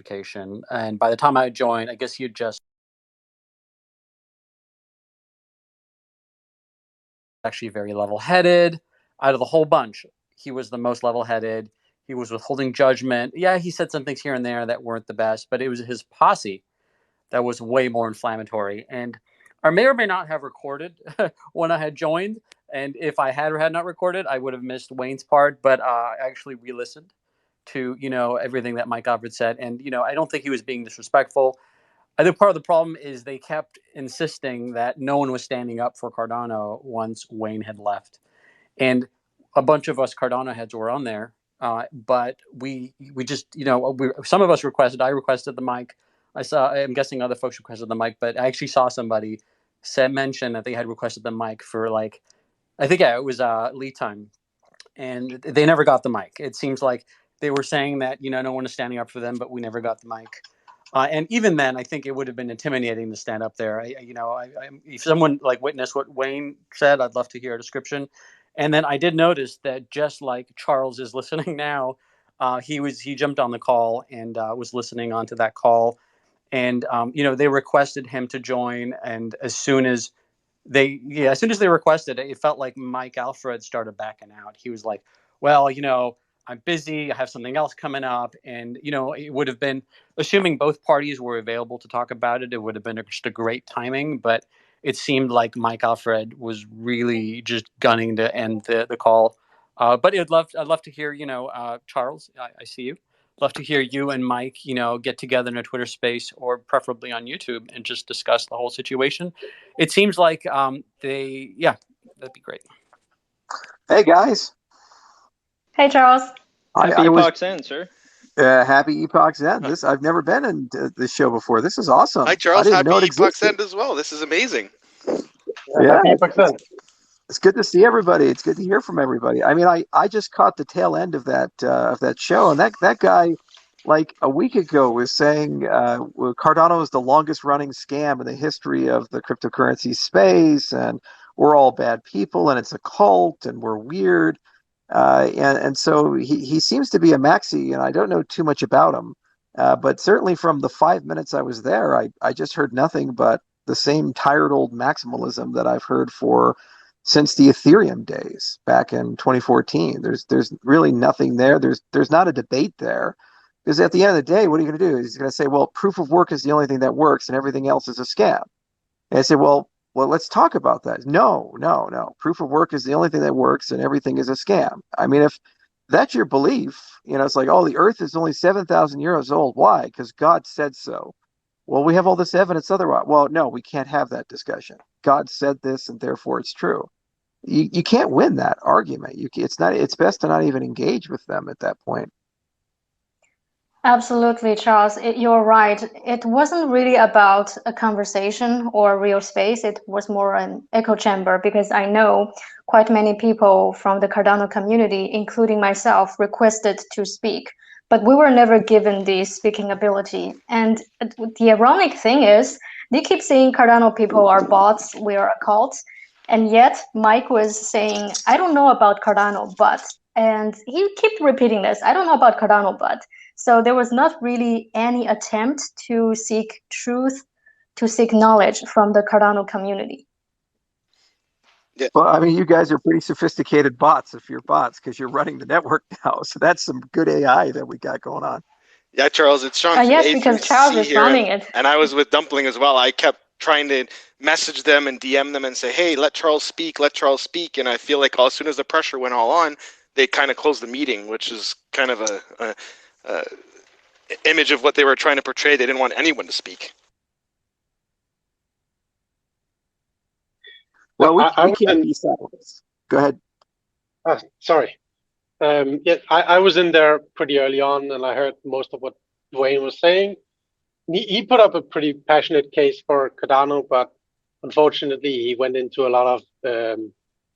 altercation. And by the time I joined, I guess he had just actually very level-headed. Out of the whole bunch, he was the most level-headed. He was withholding judgment. Yeah, he said some things here and there that weren't the best, but it was his posse that was way more inflammatory. And I may or may not have recorded when I had joined. And if I had or had not recorded, I would have missed Wayne's part. But I actually re-listened to, everything that Mike Alfred said. And, I don't think he was being disrespectful. I think part of the problem is they kept insisting that no one was standing up for Cardano once Wayne had left. And a bunch of us Cardano heads were on there. But we just, some of us requested, I requested the mic. I'm guessing other folks requested the mic, but I actually saw somebody mention that they had requested the mic for it was lead time. And they never got the mic. It seems like they were saying that, no one is standing up for them, but we never got the mic. And even then, I think it would have been intimidating to stand up there. If someone witnessed what Wayne said, I'd love to hear a description. And then I did notice that just like Charles is listening now, he jumped on the call and was listening onto that call. And they requested him to join. And as soon as they requested it, it felt like Mike Alfred started backing out. He was like, well, I'm busy. I have something else coming up. And, it would have been, assuming both parties were available to talk about it, it would have been just a great timing. But it seemed like Mike Alfred was really just gunning to end the call. But I'd love to hear, Charles, I see you. Love to hear you and Mike, get together in a Twitter space or preferably on YouTube and just discuss the whole situation. It seems like that'd be great. Hey, guys. Hey, Charles. Happy Epochs End, sir. Happy Epochs End. I've never been in this show before. This is awesome. Hi, Charles. Happy Epochs End as well. This is amazing. Yeah. Happy Epochs End. It's good to see everybody. It's good to hear from everybody. I mean, I just caught the tail end of that show, and that guy, like a week ago, was saying Cardano is the longest running scam in the history of the cryptocurrency space, and we're all bad people, and it's a cult, and we're weird. And so he seems to be a maxi, and I don't know too much about him. But certainly from the 5 minutes I was there, I just heard nothing but the same tired old maximalism that I've heard since the Ethereum days back in 2014. There's really nothing there. There's not a debate there, because at the end of the day, what are you going to do? He's going to say, well, proof of work is the only thing that works, and everything else is a scam. And I say, well, let's talk about that. No. Proof of work is the only thing that works, and everything is a scam. I mean, if that's your belief, it's like, oh, the Earth is only 7,000 years old. Why? Because God said so. Well, we have all this evidence otherwise. Well, no, we can't have that discussion. God said this, and therefore it's true. You can't win that argument. It's best to not even engage with them at that point. Absolutely, Charles. You're right. It wasn't really about a conversation or real space. It was more an echo chamber, because I know quite many people from the Cardano community, including myself, requested to speak, but we were never given the speaking ability. And the ironic thing is, they keep saying Cardano people are bots, we are a cult. And yet Mike was saying, I don't know about Cardano, but, and he kept repeating this, I don't know about Cardano, but. So there was not really any attempt to seek truth, to seek knowledge from the Cardano community. Yeah. Well, I mean, you guys are pretty sophisticated bots if you're bots, because you're running the network now. So that's some good AI that we got going on. Yeah, Charles, it's Sean. Yes, because Charles is running it. And I was with Dumpling as well. I kept trying to message them and DM them and say, hey, let Charles speak. And I feel like as soon as the pressure went all on, they kind of closed the meeting, which is kind of a image of what they were trying to portray. They didn't want anyone to speak. Well, we can't be silenced. Go ahead. Sorry. I was in there pretty early on, and I heard most of what Dwayne was saying. He put up a pretty passionate case for Cardano, but unfortunately, he went into a lot of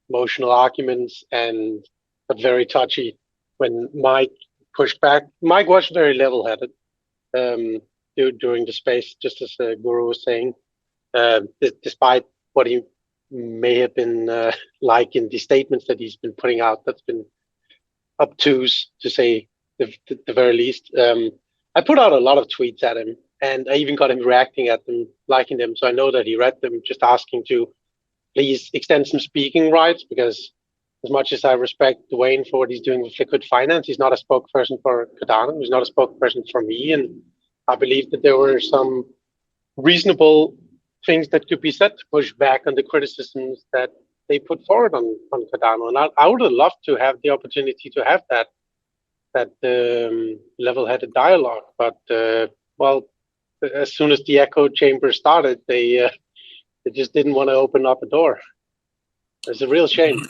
emotional arguments and got very touchy when Mike pushed back. Mike was very level-headed during the space, just as Guru was saying, despite what he may have been like in the statements that he's been putting out. That's been obtuse, to say the very least. I put out a lot of tweets at him, and I even got him reacting at them, liking them. So I know that he read them, just asking to please extend some speaking rights, because as much as I respect Dwayne for what he's doing with liquid finance, he's not a spokesperson for Cardano. He's not a spokesperson for me. And I believe that there were some reasonable things that could be said to push back on the criticisms that they put forward on Cardano. And I would have loved to have the opportunity to have that level-headed dialogue. But, well, as soon as the echo chamber started, they just didn't want to open up a door. It's a real shame.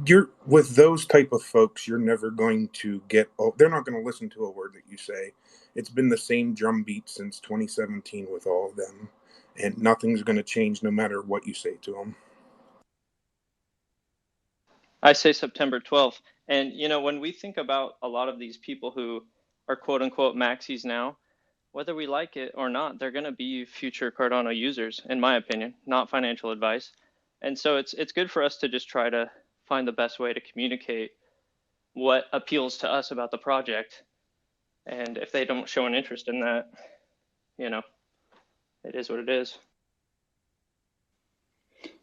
You're with those type of folks, you're never going to get, they're not going to listen to a word that you say. It's been the same drumbeat since 2017 with all of them, and nothing's going to change no matter what you say to them. I say September 12th. And, you know, when we think about a lot of these people who are quote unquote maxis now, whether we like it or not, they're going to be future Cardano users, in my opinion, not financial advice. And so it's good for us to just try to find the best way to communicate what appeals to us about the project. And if they don't show an interest in that, you know, it is what it is.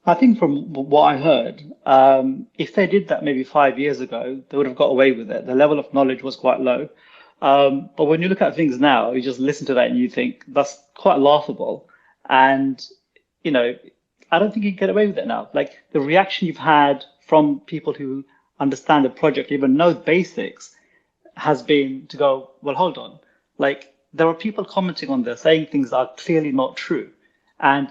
I think from what I heard, if they did that maybe 5 years ago, they would have got away with it. The level of knowledge was quite low. But when you look at things now, you just listen to that and you think that's quite laughable. And, you know, I don't think you can get away with it now. Like the reaction you've had from people who understand the project, even know the basics, has been to go, well, hold on. Like there are people commenting on this, saying things that are clearly not true. And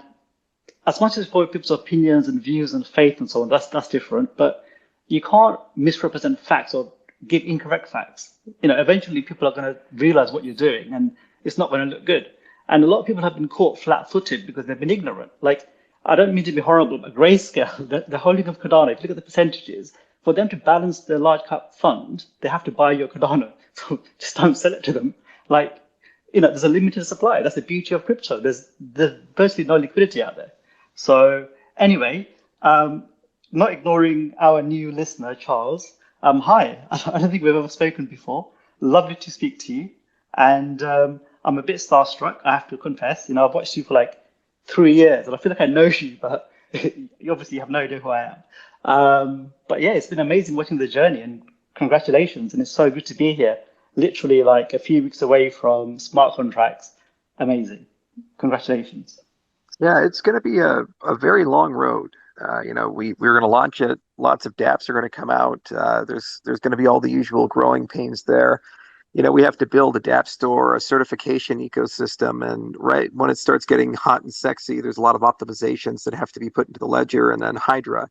as much as for people's opinions and views and faith and so on, that's different. But you can't misrepresent facts or give incorrect facts. You know, eventually people are going to realize what you're doing, and it's not going to look good. And a lot of people have been caught flat-footed because they've been ignorant. Like, I don't mean to be horrible, but Grayscale, the holding of Cardano, if you look at the percentages, for them to balance their large cap fund, they have to buy your Cardano. So just don't sell it to them. Like, you know, there's a limited supply. That's the beauty of crypto. There's virtually no liquidity out there. So anyway, not ignoring our new listener, Charles. Hi, I don't think we've ever spoken before. Lovely to speak to you. And I'm a bit starstruck, I have to confess. You know, I've watched you for like 3 years and I feel like I know you, but you obviously have no idea who I am. But yeah, it's been amazing watching the journey, and congratulations. And it's so good to be here. Literally like a few weeks away from smart contracts. Amazing. Congratulations. Yeah, it's going to be a very long road. You know, we're going to launch it. Lots of dApps are going to come out. There's going to be all the usual growing pains there. You know, we have to build a dApp store, a certification ecosystem, and right when it starts getting hot and sexy, there's a lot of optimizations that have to be put into the ledger, and then Hydra.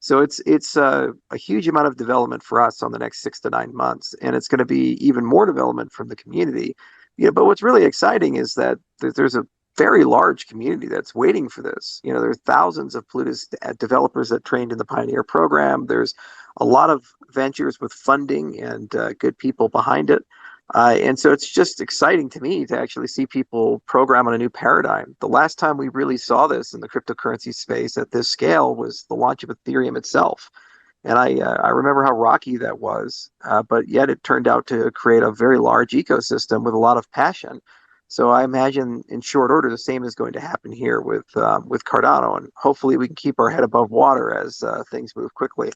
So it's a huge amount of development for us on the next 6 to 9 months, and it's going to be even more development from the community. Yeah, but what's really exciting is that there's a very large community that's waiting for this. You know, there's thousands of Plutus developers that trained in the Pioneer program. There's a lot of ventures with funding and good people behind it. And so it's just exciting to me to actually see people program on a new paradigm. The last time we really saw this in the cryptocurrency space at this scale was the launch of Ethereum itself. And I remember how rocky that was, but yet it turned out to create a very large ecosystem with a lot of passion. So I imagine in short order, the same is going to happen here with Cardano, and hopefully we can keep our head above water as things move quickly.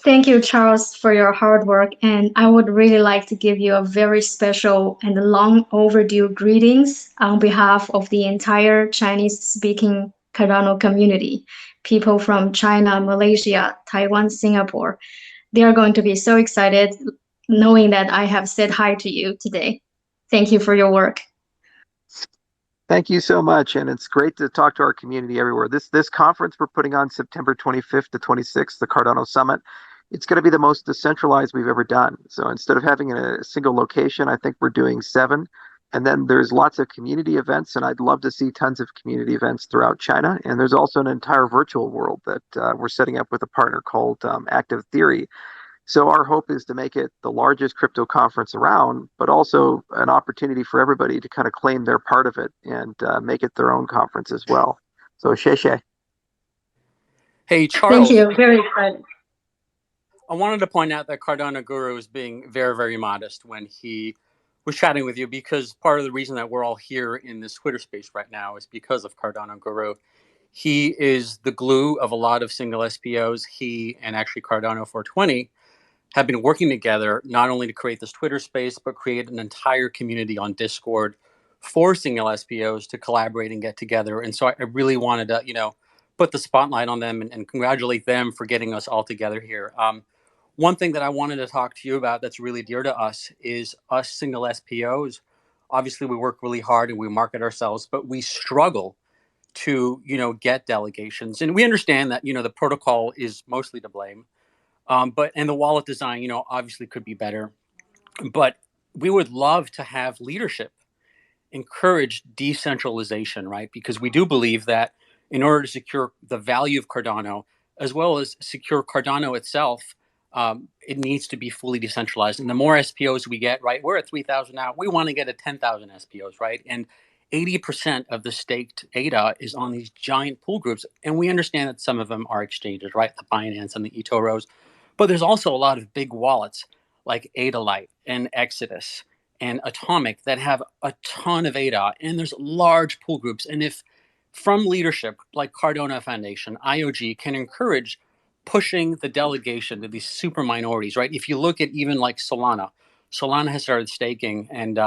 Thank you, Charles, for your hard work. And I would really like to give you a very special and long overdue greetings on behalf of the entire Chinese-speaking Cardano community, people from China, Malaysia, Taiwan, Singapore. They are going to be so excited knowing that I have said hi to you today. Thank you for your work. Thank you so much, and it's great to talk to our community everywhere. This conference we're putting on September 25th to 26th, the Cardano Summit, it's going to be the most decentralized we've ever done. So instead of having a single location, I think we're doing 7. And then there's lots of community events, and I'd love to see tons of community events throughout China. And there's also an entire virtual world that we're setting up with a partner called Active Theory. So our hope is to make it the largest crypto conference around, but also an opportunity for everybody to kind of claim their part of it and make it their own conference as well. So, xie. Hey, Charles. Thank you. Very excited. I wanted to point out that Cardano Guru is being very, very modest when he was chatting with you because part of the reason that we're all here in this Twitter space right now is because of Cardano Guru. He is the glue of a lot of single SPOs. He and actually Cardano 420 have been working together not only to create this Twitter space, but create an entire community on Discord for single SPOs to collaborate and get together. And so I really wanted to, put the spotlight on them and congratulate them for getting us all together here. One thing that I wanted to talk to you about that's really dear to us is us single SPOs. Obviously, we work really hard and we market ourselves, but we struggle to, get delegations. And we understand that, the protocol is mostly to blame. And the wallet design, obviously could be better. But we would love to have leadership encourage decentralization, right? Because we do believe that in order to secure the value of Cardano, as well as secure Cardano itself, it needs to be fully decentralized. And the more SPOs we get, right, we're at 3,000 now. We want to get at 10,000 SPOs, right? And 80% of the staked ADA is on these giant pool groups. And we understand that some of them are exchanges, right? The Binance and the eToros. But there's also a lot of big wallets like Adalite and Exodus and Atomic that have a ton of ADA, and there's large pool groups. And if from leadership like Cardano Foundation, IOG can encourage pushing the delegation to these super minorities, right? If you look at even like Solana has started staking and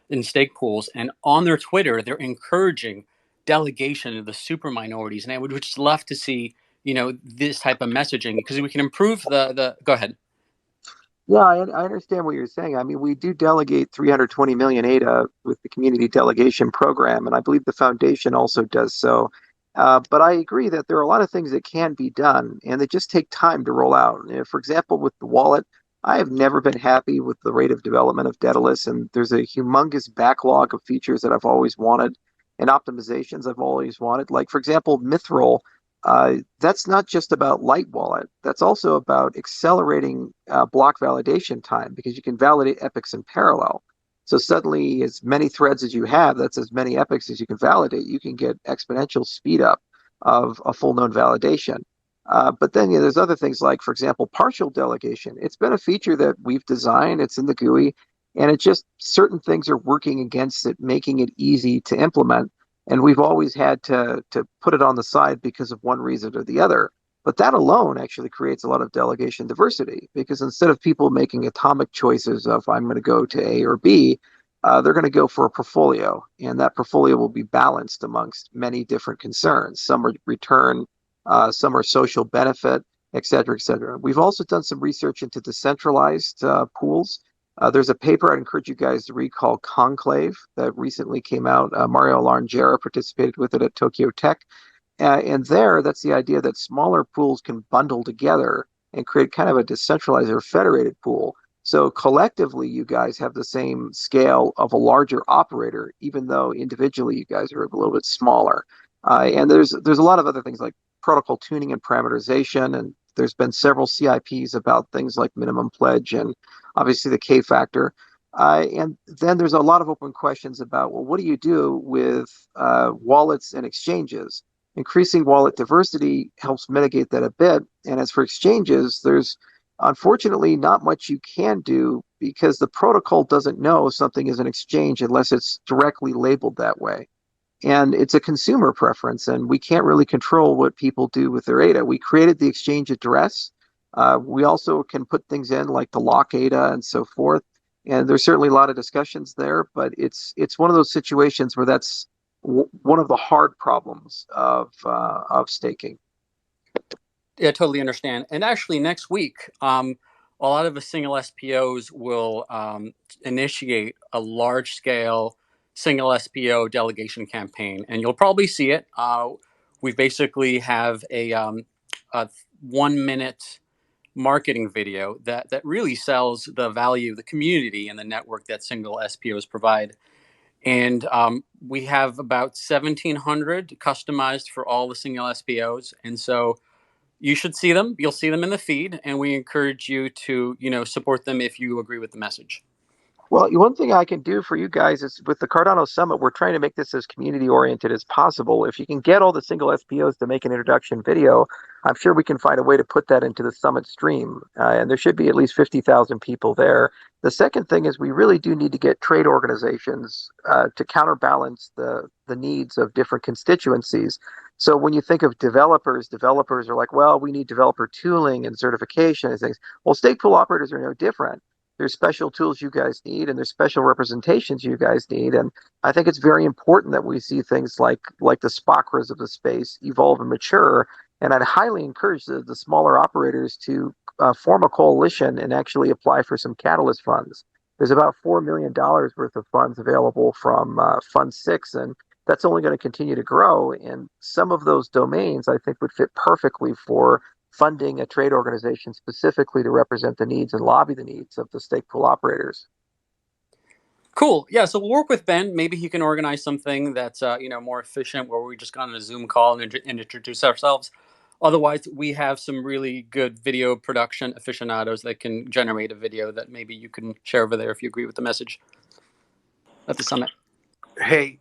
in stake pools, and on their Twitter, they're encouraging delegation to the super minorities. And I would just love to see, this type of messaging because we can improve the. Go ahead. Yeah, I understand what you're saying. I mean, we do delegate 320 million ADA with the community delegation program, and I believe the foundation also does so. But I agree that there are a lot of things that can be done, and they just take time to roll out. For example, with the wallet, I have never been happy with the rate of development of Daedalus, and there's a humongous backlog of features that I've always wanted and optimizations I've always wanted. Like, for example, Mithril. That's not just about Light Wallet. That's also about accelerating block validation time because you can validate epochs in parallel. So suddenly, as many threads as you have, that's as many epochs as you can validate. You can get exponential speed up of a full node validation. But then there's other things like, for example, partial delegation. It's been a feature that we've designed. It's in the GUI, and it just certain things are working against it, making it easy to implement. And we've always had to put it on the side because of one reason or the other. But that alone actually creates a lot of delegation diversity because instead of people making atomic choices of I'm going to go to A or B, they're going to go for a portfolio. And that portfolio will be balanced amongst many different concerns. Some are return, some are social benefit, et cetera, et cetera. We've also done some research into decentralized pools. There's a paper I'd encourage you guys to read called Conclave that recently came out. Mario Larangera participated with it at Tokyo Tech. And there, that's the idea that smaller pools can bundle together and create kind of a decentralized or federated pool. So collectively, you guys have the same scale of a larger operator, even though individually you guys are a little bit smaller. And there's a lot of other things like protocol tuning and parameterization, and there's been several CIPs about things like minimum pledge and obviously the K factor. And then there's a lot of open questions about, well, what do you do with wallets and exchanges? Increasing wallet diversity helps mitigate that a bit. And as for exchanges, there's unfortunately not much you can do because the protocol doesn't know something is an exchange unless it's directly labeled that way. And it's a consumer preference, and we can't really control what people do with their ADA. We created the exchange address. We also can put things in like the lock ADA and so forth. And there's certainly a lot of discussions there, but it's one of those situations where that's one of the hard problems of staking. Yeah, I totally understand. And actually, next week, a lot of the single SPOs will initiate a large-scale single SPO delegation campaign, and you'll probably see it. We basically have a 1-minute marketing video that really sells the value of the community and the network that single SPOs provide. And we have about 1,700 customized for all the single SPOs, and so you should see them. You'll see them in the feed, and we encourage you to, support them if you agree with the message. Well, one thing I can do for you guys is with the Cardano Summit, we're trying to make this as community oriented as possible. If you can get all the single SPOs to make an introduction video, I'm sure we can find a way to put that into the Summit stream. And there should be at least 50,000 people there. The second thing is we really do need to get trade organizations to counterbalance the needs of different constituencies. So when you think of developers are like, well, we need developer tooling and certification and things. Well, stake pool operators are no different. There's special tools you guys need, and there's special representations you guys need. And I think it's very important that we see things like the SPOCRAs of the space evolve and mature. And I'd highly encourage the smaller operators to form a coalition and actually apply for some catalyst funds. There's about $4 million worth of funds available from Fund 6, and that's only going to continue to grow. And some of those domains, I think, would fit perfectly for funding a trade organization specifically to represent the needs and lobby the needs of the stake pool operators. Cool. Yeah, so we'll work with Ben. Maybe he can organize something that's more efficient, where we just go on a Zoom call and introduce ourselves. Otherwise, we have some really good video production aficionados that can generate a video that maybe you can share over there if you agree with the message at the summit. Hey,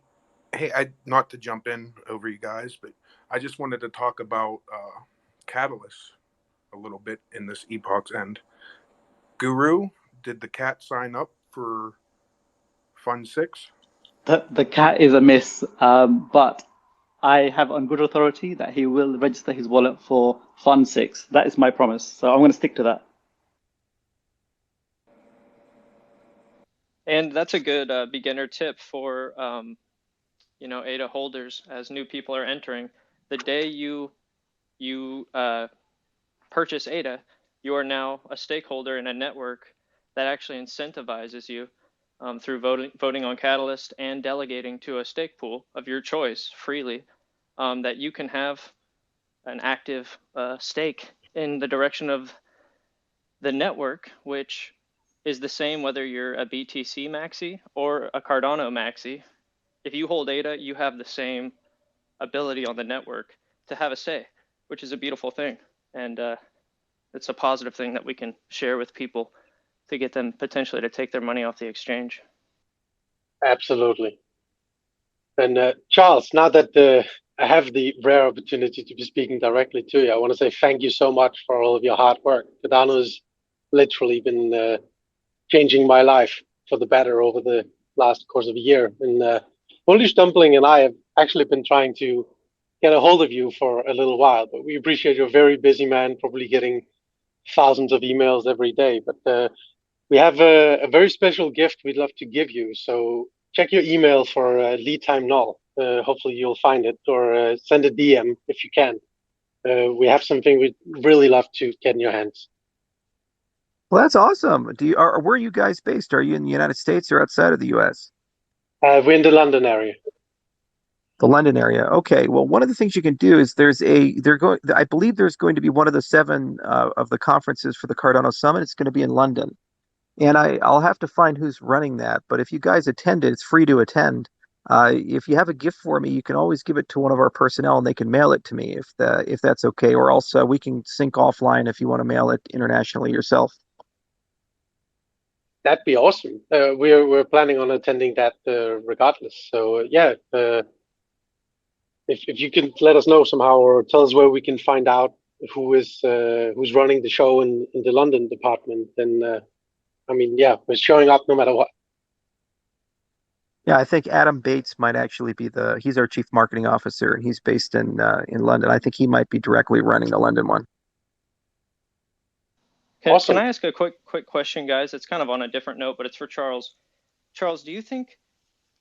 not to jump in over you guys, but I just wanted to talk about Catalyst a little bit in this Epochs End. Guru, did the cat sign up for Fund 6? The cat is a miss, but I have on good authority that he will register his wallet for Fund 6. That is my promise. So I'm going to stick to that. And that's a good beginner tip for ADA holders as new people are entering. The day you purchase ADA, you are now a stakeholder in a network that actually incentivizes you through voting on Catalyst and delegating to a stake pool of your choice freely, that you can have an active stake in the direction of the network, which is the same whether you're a BTC maxi or a Cardano maxi. If you hold ADA, you have the same ability on the network to have a say, which is a beautiful thing. And it's a positive thing that we can share with people to get them potentially to take their money off the exchange. Absolutely. And Charles, now that I have the rare opportunity to be speaking directly to you, I want to say thank you so much for all of your hard work. Cardano's literally been changing my life for the better over the last course of a year. And Polish Dumpling and I have actually been trying to get a hold of you for a little while, but we appreciate you're a very busy man, probably getting thousands of emails every day. But we have a very special gift we'd love to give you. So check your email for lead time null. Hopefully you'll find it, or send a DM if you can. We have something we'd really love to get in your hands. Well, that's awesome. Where are you guys based? Are you in the United States or outside of the US? We're in the London area. The London area. Okay. Well, one of the things you can do is I believe there's going to be one of the 7 of the conferences for the Cardano Summit. It's going to be in London. And I'll have to find who's running that. But if you guys attend it, it's free to attend. If you have a gift for me, you can always give it to one of our personnel and they can mail it to me if that's okay. Or else we can sync offline if you want to mail it internationally yourself. That'd be awesome. We're planning on attending that regardless. So yeah, if you can let us know somehow, or tell us where we can find out who's running the show in the London department, then we're showing up no matter what. Yeah, I think Adam Bates might actually be he's our chief marketing officer, and he's based in London. I think he might be directly running the London one. Awesome. Can I ask a quick question, guys? It's kind of on a different note, but it's for Charles. Charles, do you think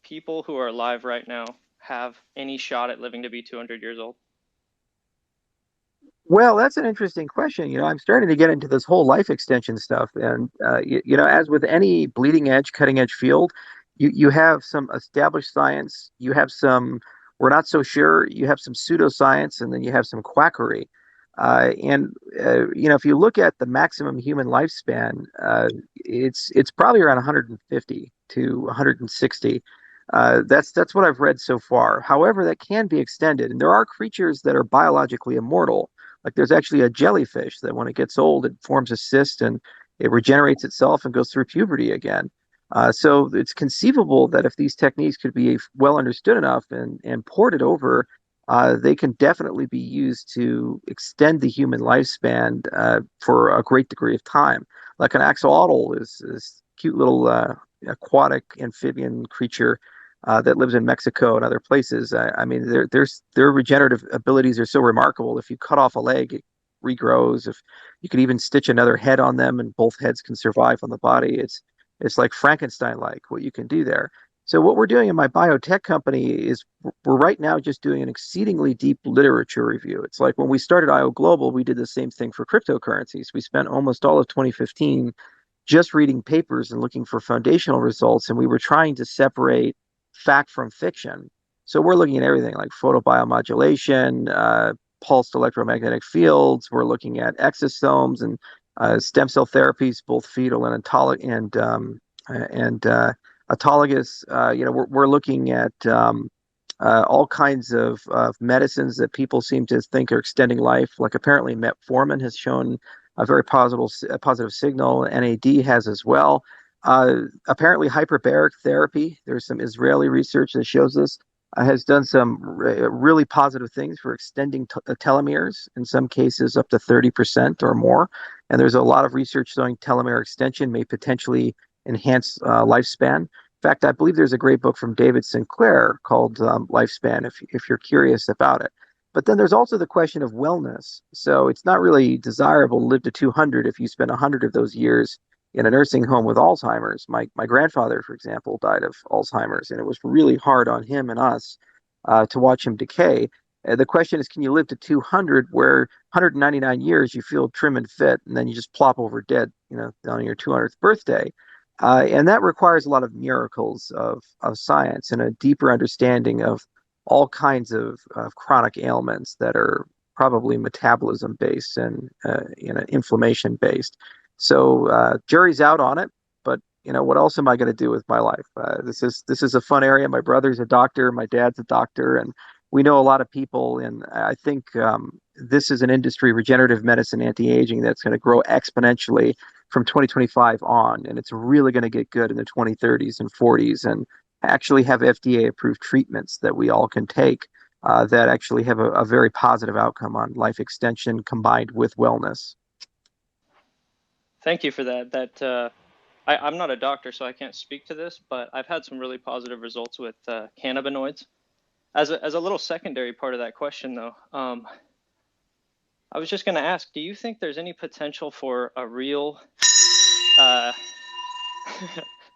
people who are alive right now have any shot at living to be 200 years old? Well, that's an interesting question. I'm starting to get into this whole life extension stuff. And, as with any bleeding edge, cutting edge field, you have some established science, you have some, we're not so sure, you have some pseudoscience, and then you have some quackery. If you look at the maximum human lifespan, it's probably around 150 to 160. That's what I've read so far. However, that can be extended, and there are creatures that are biologically immortal. Like there's actually a jellyfish that when it gets old, it forms a cyst and it regenerates itself and goes through puberty again. So it's conceivable that if these techniques could be well understood enough and ported over, they can definitely be used to extend the human lifespan for a great degree of time. Like an axolotl is cute little aquatic amphibian creature that lives in Mexico and other places. I mean, their regenerative abilities are so remarkable. If you cut off a leg, it regrows. If you could even stitch another head on them, and both heads can survive on the body, it's like Frankenstein-like what you can do there. So what we're doing in my biotech company is we're right now just doing an exceedingly deep literature review. It's like when we started IO Global, we did the same thing for cryptocurrencies. We spent almost all of 2015 just reading papers and looking for foundational results, and we were trying to separate fact from fiction. So we're looking at everything like photobiomodulation, pulsed electromagnetic fields. We're looking at exosomes and stem cell therapies, both fetal and autologous. We're looking at all kinds of medicines that people seem to think are extending life. Like apparently metformin has shown a very positive signal. NAD has as well. Apparently hyperbaric therapy, there's some Israeli research that shows this, has done some really positive things for extending telomeres, in some cases up to 30% or more. And there's a lot of research showing telomere extension may potentially enhance lifespan. In fact, I believe there's a great book from David Sinclair called Lifespan, if you're curious about it. But then there's also the question of wellness. So it's not really desirable to live to 200 if you spend 100 of those years in a nursing home with Alzheimer's. My grandfather, for example, died of Alzheimer's, and it was really hard on him and us to watch him decay. The question is, can you live to 200 where 199 years you feel trim and fit, and then you just plop over dead, on your 200th birthday? And that requires a lot of miracles of science and a deeper understanding of all kinds of chronic ailments that are probably metabolism based and inflammation based. So jury's out on it, but what else am I going to do with my life? This is a fun area. My brother's a doctor, my dad's a doctor, and we know a lot of people. And I think this is an industry, regenerative medicine, anti-aging, that's going to grow exponentially from 2025 on, and it's really going to get good in the 2030s and 40s, and actually have FDA-approved treatments that we all can take that actually have a very positive outcome on life extension combined with wellness. Thank you for that. I'm not a doctor, so I can't speak to this, but I've had some really positive results with cannabinoids. As a little secondary part of that question, though, I was just going to ask, do you think there's any potential for a real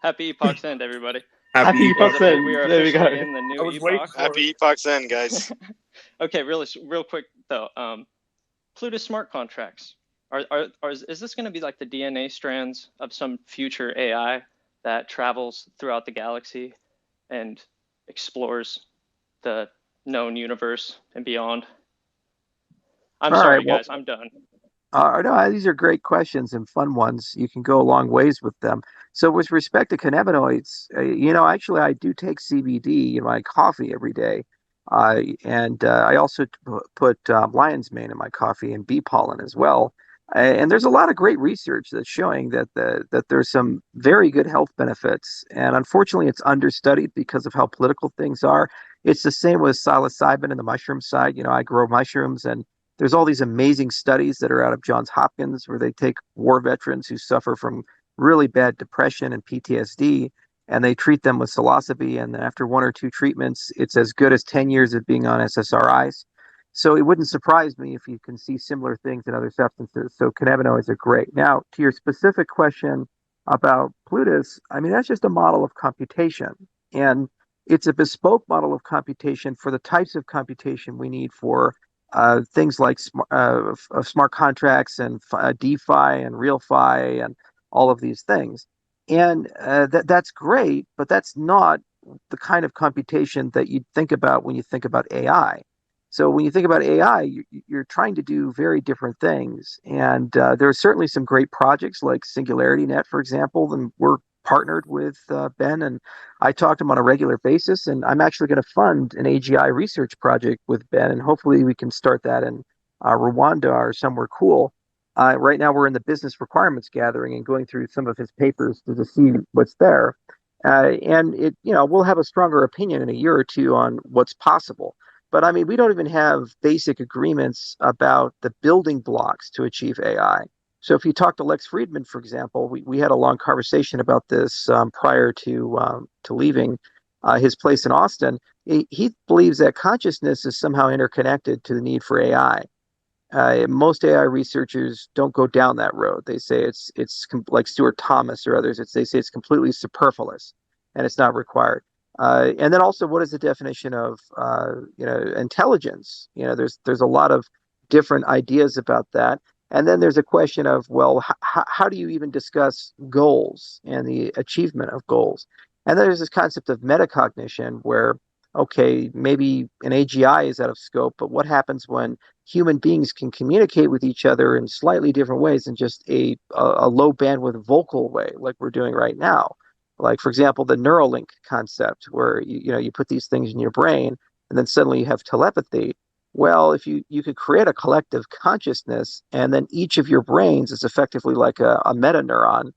happy Epochs End, everybody? Happy Epochs End. We are There we go. officially in the new epoch. Happy Epochs End, guys. Okay, real quick though. Plutus smart contracts. Is this going to be like the DNA strands of some future AI that travels throughout the galaxy and explores the known universe and beyond? I'm sorry, guys. I'm done. No, these are great questions and fun ones. You can go a long ways with them. So with respect to cannabinoids, actually I do take CBD in my coffee every day. And I also put lion's mane in my coffee and bee pollen as well. And there's a lot of great research that's showing that there's some very good health benefits. And unfortunately, it's understudied because of how political things are. It's the same with psilocybin and the mushroom side. I grow mushrooms, and there's all these amazing studies that are out of Johns Hopkins where they take war veterans who suffer from really bad depression and PTSD, and they treat them with psilocybin. And then after 1 or 2 treatments, it's as good as 10 years of being on SSRIs. So it wouldn't surprise me if you can see similar things in other substances. So cannabinoids are great. Now, to your specific question about Plutus, I mean, that's just a model of computation. And it's a bespoke model of computation for the types of computation we need for things like smart contracts and DeFi and RealFi and all of these things. And that's great, but that's not the kind of computation that you'd think about when you think about AI. So when you think about AI, you're trying to do very different things. And there are certainly some great projects like SingularityNet, for example, and we're partnered with Ben, and I talk to him on a regular basis, and I'm actually going to fund an AGI research project with Ben, and hopefully we can start that in Rwanda or somewhere cool. Right now we're in the business requirements gathering and going through some of his papers to see what's there. And we'll have a stronger opinion in a year or two on what's possible. But I mean, we don't even have basic agreements about the building blocks to achieve AI. So if you talk to Lex Friedman, for example, we had a long conversation about this prior to leaving his place in Austin. He believes that consciousness is somehow interconnected to the need for AI. Most AI researchers don't go down that road. They say it's like Stuart Thomas or others. They say it's completely superfluous and it's not required. And then also, what is the definition of intelligence? There's a lot of different ideas about that. And then there's a question of, well, how do you even discuss goals and the achievement of goals? And then there's this concept of metacognition where, okay, maybe an AGI is out of scope, but what happens when human beings can communicate with each other in slightly different ways than just a low bandwidth vocal way like we're doing right now? Like, for example, the Neuralink concept, where you put these things in your brain and then suddenly you have telepathy. Well, if you could create a collective consciousness, and then each of your brains is effectively like a meta neuron,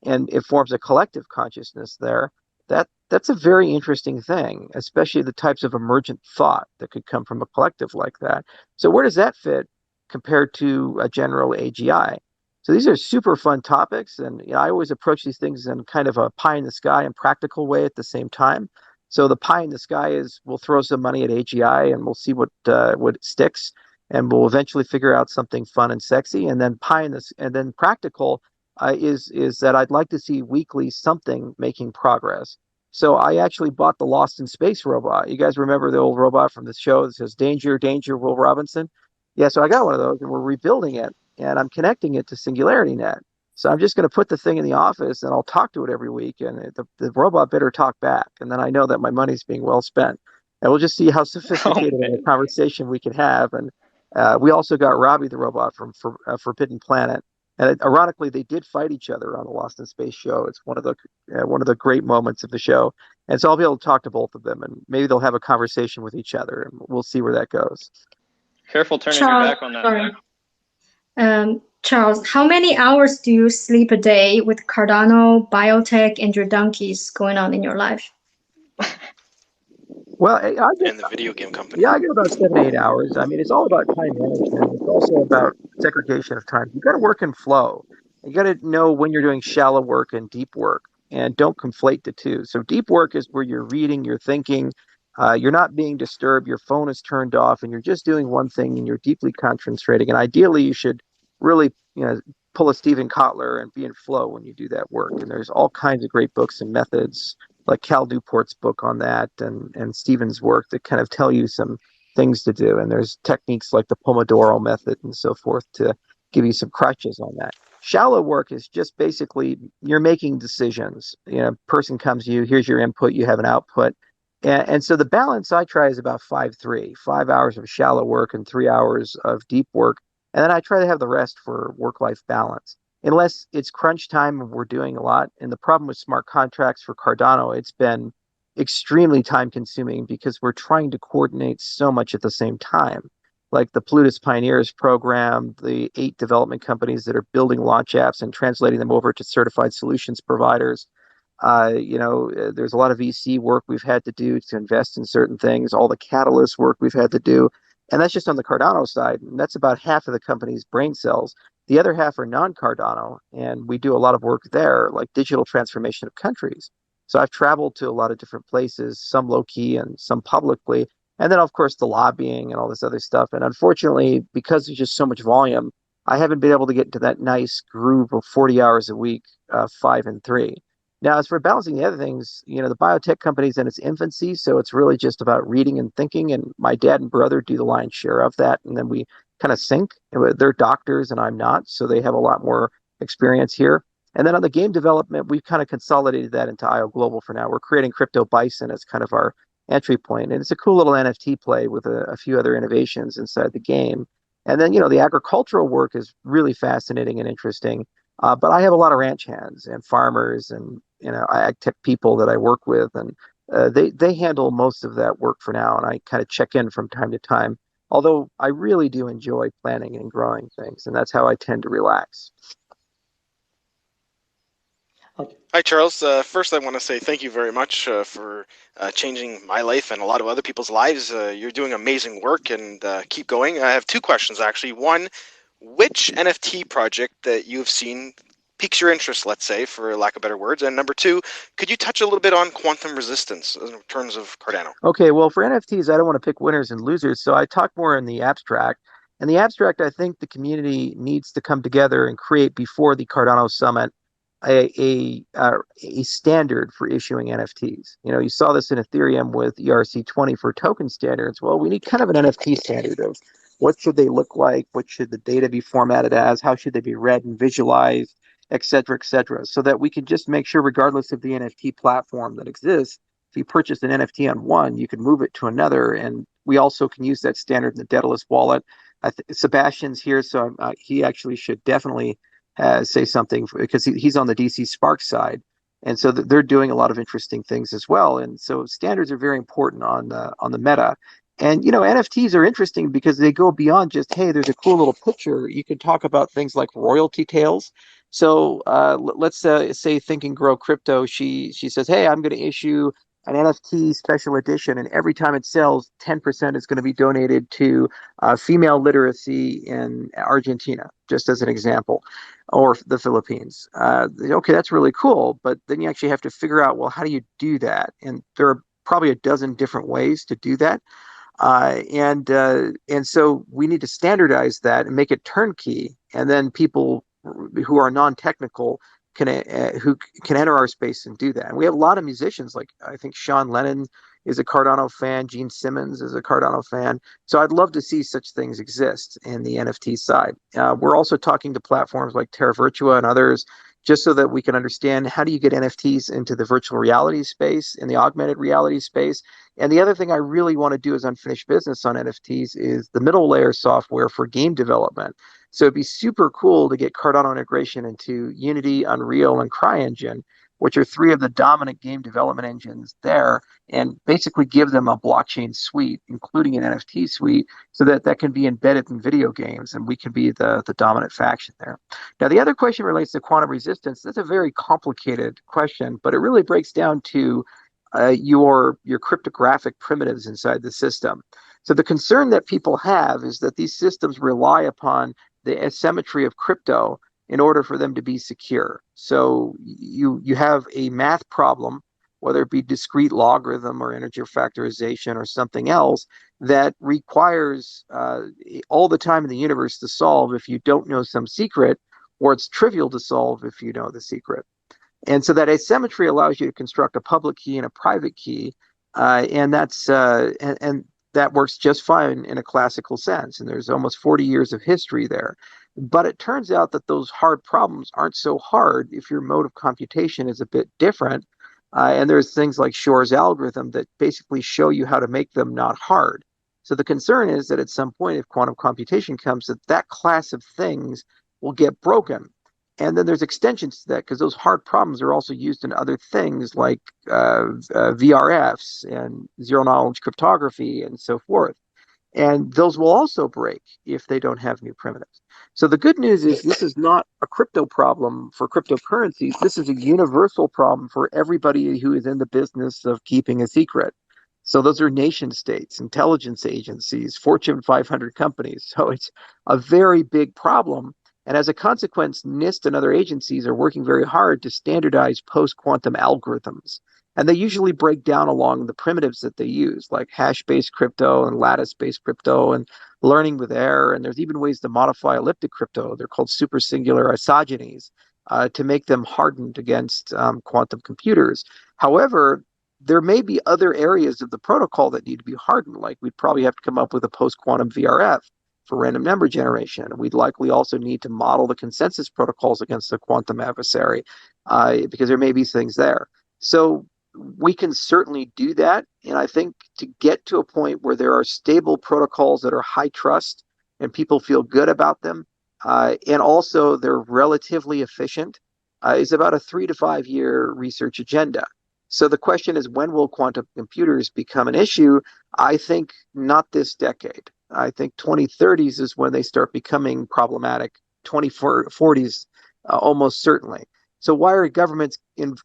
and it forms a collective consciousness there. That's a very interesting thing, especially the types of emergent thought that could come from a collective like that. So where does that fit compared to a general AGI? So these are super fun topics, and I always approach these things in kind of a pie in the sky and practical way at the same time. So the pie in the sky is we'll throw some money at AGI and we'll see what sticks, and we'll eventually figure out something fun and sexy. And then and then practical is that I'd like to see weekly something making progress. So I actually bought the Lost in Space robot. You guys remember the old robot from the show that says "Danger, Danger, Will Robinson"? Yeah, so I got one of those, and we're rebuilding it, and I'm connecting it to SingularityNet. So I'm just going to put the thing in the office, and I'll talk to it every week, and the robot better talk back, and then I know that my money's being well spent. And we'll just see how Oh sophisticated of a man. conversation we can have. And we also got Robbie the robot from Forbidden Planet. And ironically, they did fight each other on the Lost in Space show. It's one of the great moments of the show, and so I'll be able to talk to both of them, and maybe they'll have a conversation with each other, and we'll see where that goes. Careful turning your Charles, back on that. sorry. Charles, how many hours do you sleep a day with Cardano, biotech, and your donkeys going on in your life? Well, And the video game company. yeah, I get about 7 to 8 hours. I mean, it's all about time management. It's also about segregation of time. You got to work in flow. You got to know when you're doing shallow work and deep work, and don't conflate the two. So deep work is where you're reading, you're thinking, you're not being disturbed, your phone is turned off, and you're just doing one thing, and you're deeply concentrating. And ideally, you should really, pull a Stephen Kotler and be in flow when you do that work. And there's all kinds of great books and methods, like Cal Newport's book on that, and Stephen's work, that kind of tell you some things to do. And there's techniques like the Pomodoro method and so forth to give you some crutches on that. Shallow work is just basically you're making decisions. Person comes to you, here's your input, you have an output. And so the balance I try is about 5-3, 5 hours of shallow work and 3 hours of deep work. And then I try to have the rest for work-life balance, unless it's crunch time and we're doing a lot. And the problem with smart contracts for Cardano, it's been extremely time consuming because we're trying to coordinate so much at the same time. Like the Plutus Pioneers program, the 8 development companies that are building launch apps and translating them over to certified solutions providers. There's a lot of VC work we've had to do to invest in certain things, all the Catalyst work we've had to do. And that's just on the Cardano side. And that's about half of the company's brain cells. The other half are non-Cardano, and we do a lot of work there, like digital transformation of countries. So I've traveled to a lot of different places, some low-key and some publicly. And then, of course, the lobbying and all this other stuff. And unfortunately, because there's just so much volume, I haven't been able to get into that nice groove of 40 hours a week, 5 and 3. Now, as for balancing the other things, the biotech company's in its infancy, so it's really just about reading and thinking. And my dad and brother do the lion's share of that, and then we kind of sync. They're doctors, and I'm not, so they have a lot more experience here. And then on the game development, we've kind of consolidated that into IO Global for now. We're creating Crypto Bison as kind of our entry point, and it's a cool little NFT play with a few other innovations inside the game. And then, the agricultural work is really fascinating and interesting. But I have a lot of ranch hands and farmers and ag tech people that I work with, and they handle most of that work for now. And I kind of check in from time to time. Although I really do enjoy planning and growing things, and that's how I tend to relax. Hi, Charles. First, I want to say thank you very much for changing my life and a lot of other people's lives. You're doing amazing work, and keep going. I have 2 questions, actually. One, which NFT project that you've seen piques your interest, let's say, for lack of better words? And number two, could you touch a little bit on quantum resistance in terms of Cardano? Okay, well, for NFTs, I don't want to pick winners and losers, so I talk more in the abstract. In the abstract, I think the community needs to come together and create before the Cardano Summit a standard for issuing NFTs. You know, you saw this in Ethereum with ERC20 for token standards. Well, we need kind of an NFT standard of what should they look like, what should the data be formatted as, how should they be read and visualized, et cetera, so that we can just make sure, regardless of the NFT platform that exists, if you purchase an NFT on one, you can move it to another, and we also can use that standard in the Daedalus wallet. Sebastian's here, so he actually should definitely say something because he's on the DC Spark side, and so they're doing a lot of interesting things as well. And so standards are very important on the meta. And you know, NFTs are interesting because they go beyond just, hey, there's a cool little picture. You can talk about things like royalty tails. So let's say Think and Grow Crypto. She says, hey, I'm going to issue an NFT special edition, and every time it sells, 10% is going to be donated to female literacy in Argentina, just as an example, or the Philippines. Okay, that's really cool, but then you actually have to figure out, well, how do you do that? And there are probably a dozen different ways to do that. And so we need to standardize that and make it turnkey, and then people who are non-technical who can enter our space and do that. And we have a lot of musicians, like I think Sean Lennon is a Cardano fan, Gene Simmons is a Cardano fan. So I'd love to see such things exist in the NFT side. We're also talking to platforms like Terra Virtua and others, just so that we can understand how do you get NFTs into the virtual reality space, in the augmented reality space. And the other thing I really want to do as unfinished business on NFTs is the middle layer software for game development. So it'd be super cool to get Cardano integration into Unity, Unreal, and CryEngine, which are three of the dominant game development engines there, and basically give them a blockchain suite, including an NFT suite, so that that can be embedded in video games, and we can be the dominant faction there. Now, the other question relates to quantum resistance. That's a very complicated question, but it really breaks down to your cryptographic primitives inside the system. So the concern that people have is that these systems rely upon the asymmetry of crypto in order for them to be secure. So you have a math problem, whether it be discrete logarithm or integer factorization or something else, that requires all the time in the universe to solve if you don't know some secret, or it's trivial to solve if you know the secret. And so that asymmetry allows you to construct a public key and a private key, and that works just fine in a classical sense. And there's almost 40 years of history there. But it turns out that those hard problems aren't so hard if your mode of computation is a bit different. And there's things like Shor's algorithm that basically show you how to make them not hard. So the concern is that at some point, if quantum computation comes, that class of things will get broken. And then there's extensions to that, because those hard problems are also used in other things like VRFs and zero knowledge cryptography and so forth. And those will also break if they don't have new primitives. So the good news is this is not a crypto problem for cryptocurrencies. This is a universal problem for everybody who is in the business of keeping a secret. So those are nation states, intelligence agencies, Fortune 500 companies. So it's a very big problem. And as a consequence, NIST and other agencies are working very hard to standardize post-quantum algorithms. And they usually break down along the primitives that they use, like hash-based crypto and lattice-based crypto and learning with error. And there's even ways to modify elliptic crypto. They're called super singular isogenies to make them hardened against quantum computers. However, there may be other areas of the protocol that need to be hardened, like we'd probably have to come up with a post-quantum VRF for random number generation. We'd likely also need to model the consensus protocols against the quantum adversary because there may be things there. So we can certainly do that. And I think to get to a point where there are stable protocols that are high trust and people feel good about them, and also they're relatively efficient, is about a 3 to 5 year research agenda. So the question is, when will quantum computers become an issue? I think not this decade. I think 2030s is when they start becoming problematic, 2040s almost certainly. So why are governments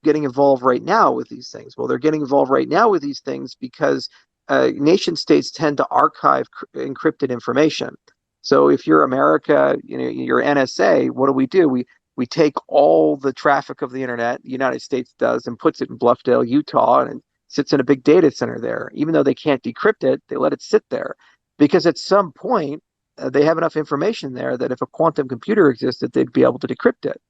getting involved right now with these things? Well, they're getting involved right now with these things because nation states tend to archive encrypted information. So if you're America, you're NSA, what do? We take all the traffic of the internet, the United States does, and puts it in Bluffdale, Utah, and it sits in a big data center there. Even though they can't decrypt it, they let it sit there because at some point they have enough information there that if a quantum computer existed, they'd be able to decrypt it.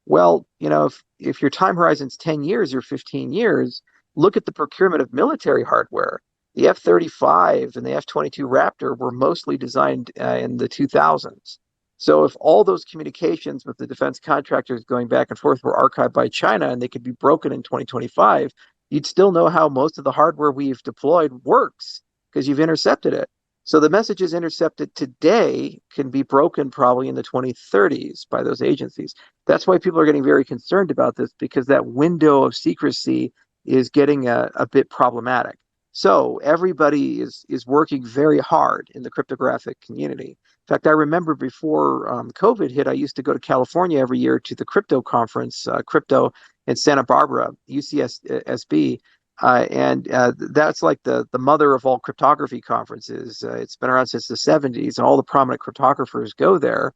Well, if your time horizon's 10 years or 15 years, look at the procurement of military hardware. The F-35 and the F-22 Raptor were mostly designed in the 2000s. So if all those communications with the defense contractors going back and forth were archived by China and they could be broken in 2025, you'd still know how most of the hardware we've deployed works because you've intercepted it. So the messages intercepted today can be broken probably in the 2030s by those agencies. That's why people are getting very concerned about this, because that window of secrecy is getting a bit problematic. So everybody is working very hard in the cryptographic community. In fact, I remember before COVID hit, I used to go to California every year to the crypto conference, crypto in Santa Barbara, UCSB. That's like the mother of all cryptography conferences. It's been around since the 70s, and all the prominent cryptographers go there.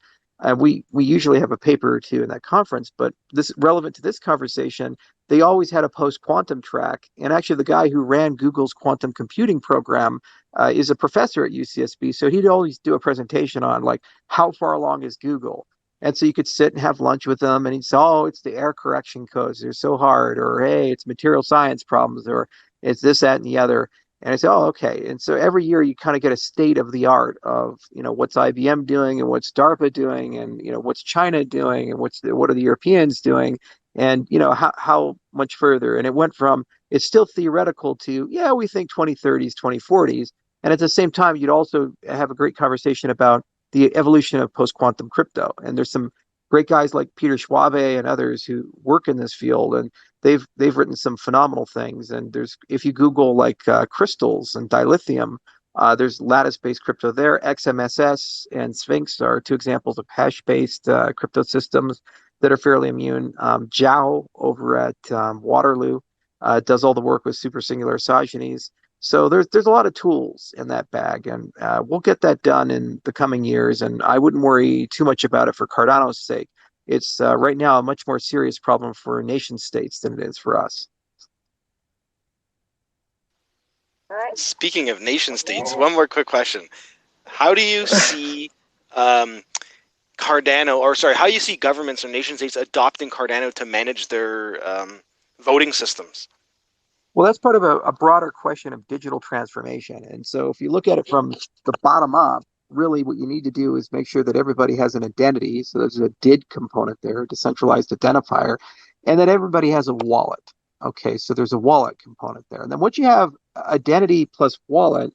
We usually have a paper or two in that conference, but this relevant to this conversation, they always had a post-quantum track. And actually, the guy who ran Google's quantum computing program is a professor at UCSB. So he'd always do a presentation on like, how far along is Google? And so you could sit and have lunch with them, and he'd say, oh, it's the error correction codes. They're so hard. Or, hey, it's material science problems. Or it's this, that, and the other. And I say, oh, okay. And so every year you kind of get a state of the art of, what's IBM doing and what's DARPA doing and, what's China doing and what are the Europeans doing and, how much further. And it went from, it's still theoretical to, yeah, we think 2030s, 2040s. And at the same time, you'd also have a great conversation about the evolution of post-quantum crypto. And there's some great guys like Peter Schwabe and others who work in this field, and they've written some phenomenal things. And if you Google like crystals and dilithium, there's lattice-based crypto there. XMSS and Sphinx are two examples of hash-based crypto systems that are fairly immune. Zhao over at Waterloo does all the work with supersingular isogenies. So there's a lot of tools in that bag, and we'll get that done in the coming years. And I wouldn't worry too much about it for Cardano's sake. It's right now a much more serious problem for nation states than it is for us. Speaking of nation states, one more quick question. How do you see how do you see governments or nation states adopting Cardano to manage their voting systems? Well, that's part of a broader question of digital transformation. And so if you look at it from the bottom up, really what you need to do is make sure that everybody has an identity. So there's a DID component there, decentralized identifier, and that everybody has a wallet. Okay, so there's a wallet component there. And then once you have identity plus wallet,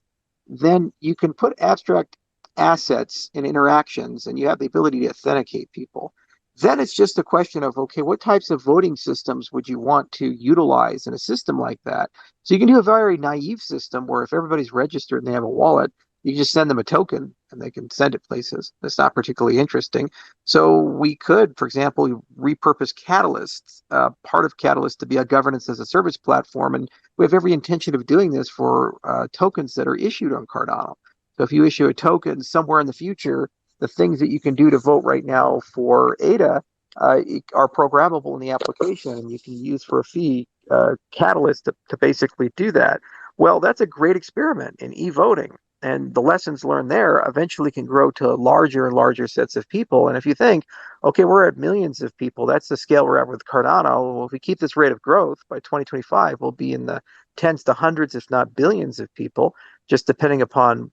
then you can put abstract assets and interactions, and you have the ability to authenticate people. Then it's just a question of, okay, what types of voting systems would you want to utilize in a system like that? So you can do a very naive system where if everybody's registered and they have a wallet, you just send them a token and they can send it places. That's not particularly interesting. So we could, for example, repurpose Catalyst, part of Catalyst to be a governance as a service platform. And we have every intention of doing this for tokens that are issued on Cardano. So if you issue a token somewhere in the future, the things that you can do to vote right now for ADA are programmable in the application, and you can use for a fee Catalyst to basically do that. Well, that's a great experiment in e-voting, and the lessons learned there eventually can grow to larger and larger sets of people. And if you think, okay, we're at millions of people, that's the scale we're at with Cardano. Well, if we keep this rate of growth by 2025, we'll be in the tens to hundreds, if not billions of people, just depending upon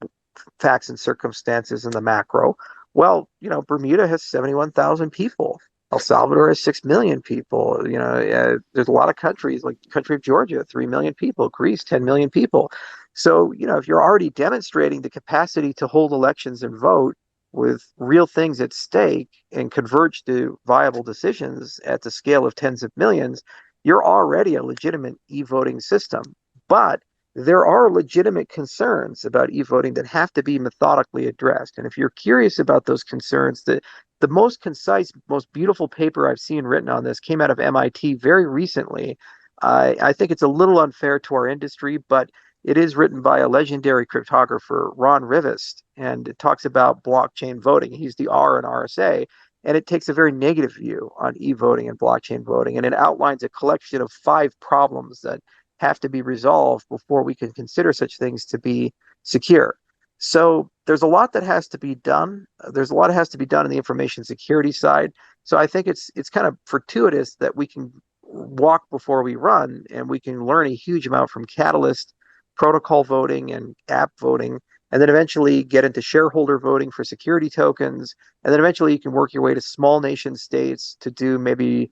facts and circumstances in the macro. Well, Bermuda has 71,000 people. El Salvador has 6 million people. There's a lot of countries, like the country of Georgia, 3 million people, Greece, 10 million people. So, if you're already demonstrating the capacity to hold elections and vote with real things at stake and converge to viable decisions at the scale of tens of millions, you're already a legitimate e-voting system. But there are legitimate concerns about e-voting that have to be methodically addressed. And if you're curious about those concerns, the most concise, most beautiful paper I've seen written on this came out of MIT very recently. I think it's a little unfair to our industry, but it is written by a legendary cryptographer, Ron Rivest, and it talks about blockchain voting. He's the R in RSA, and it takes a very negative view on e-voting and blockchain voting, and it outlines a collection of 5 problems that have to be resolved before we can consider such things to be secure. So there's a lot that has to be done. There's a lot that has to be done on the information security side. So I think it's kind of fortuitous that we can walk before we run, and we can learn a huge amount from Catalyst, protocol voting, and app voting, and then eventually get into shareholder voting for security tokens, and then eventually you can work your way to small nation states to do maybe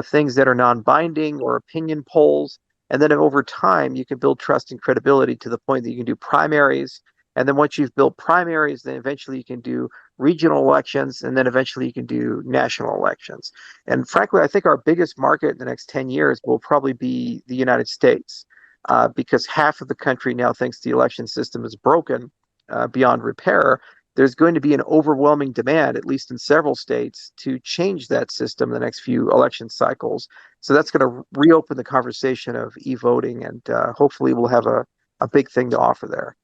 things that are non-binding or opinion polls, and then over time you can build trust and credibility to the point that you can do primaries, and then once you've built primaries, then eventually you can do regional elections, and then eventually you can do national elections. And frankly, I think our biggest market in the next 10 years will probably be the United States, because half of the country now thinks the election system is broken beyond repair. There's going to be an overwhelming demand, at least in several states, to change that system in the next few election cycles. So that's going to reopen the conversation of e-voting, and hopefully we'll have a big thing to offer there.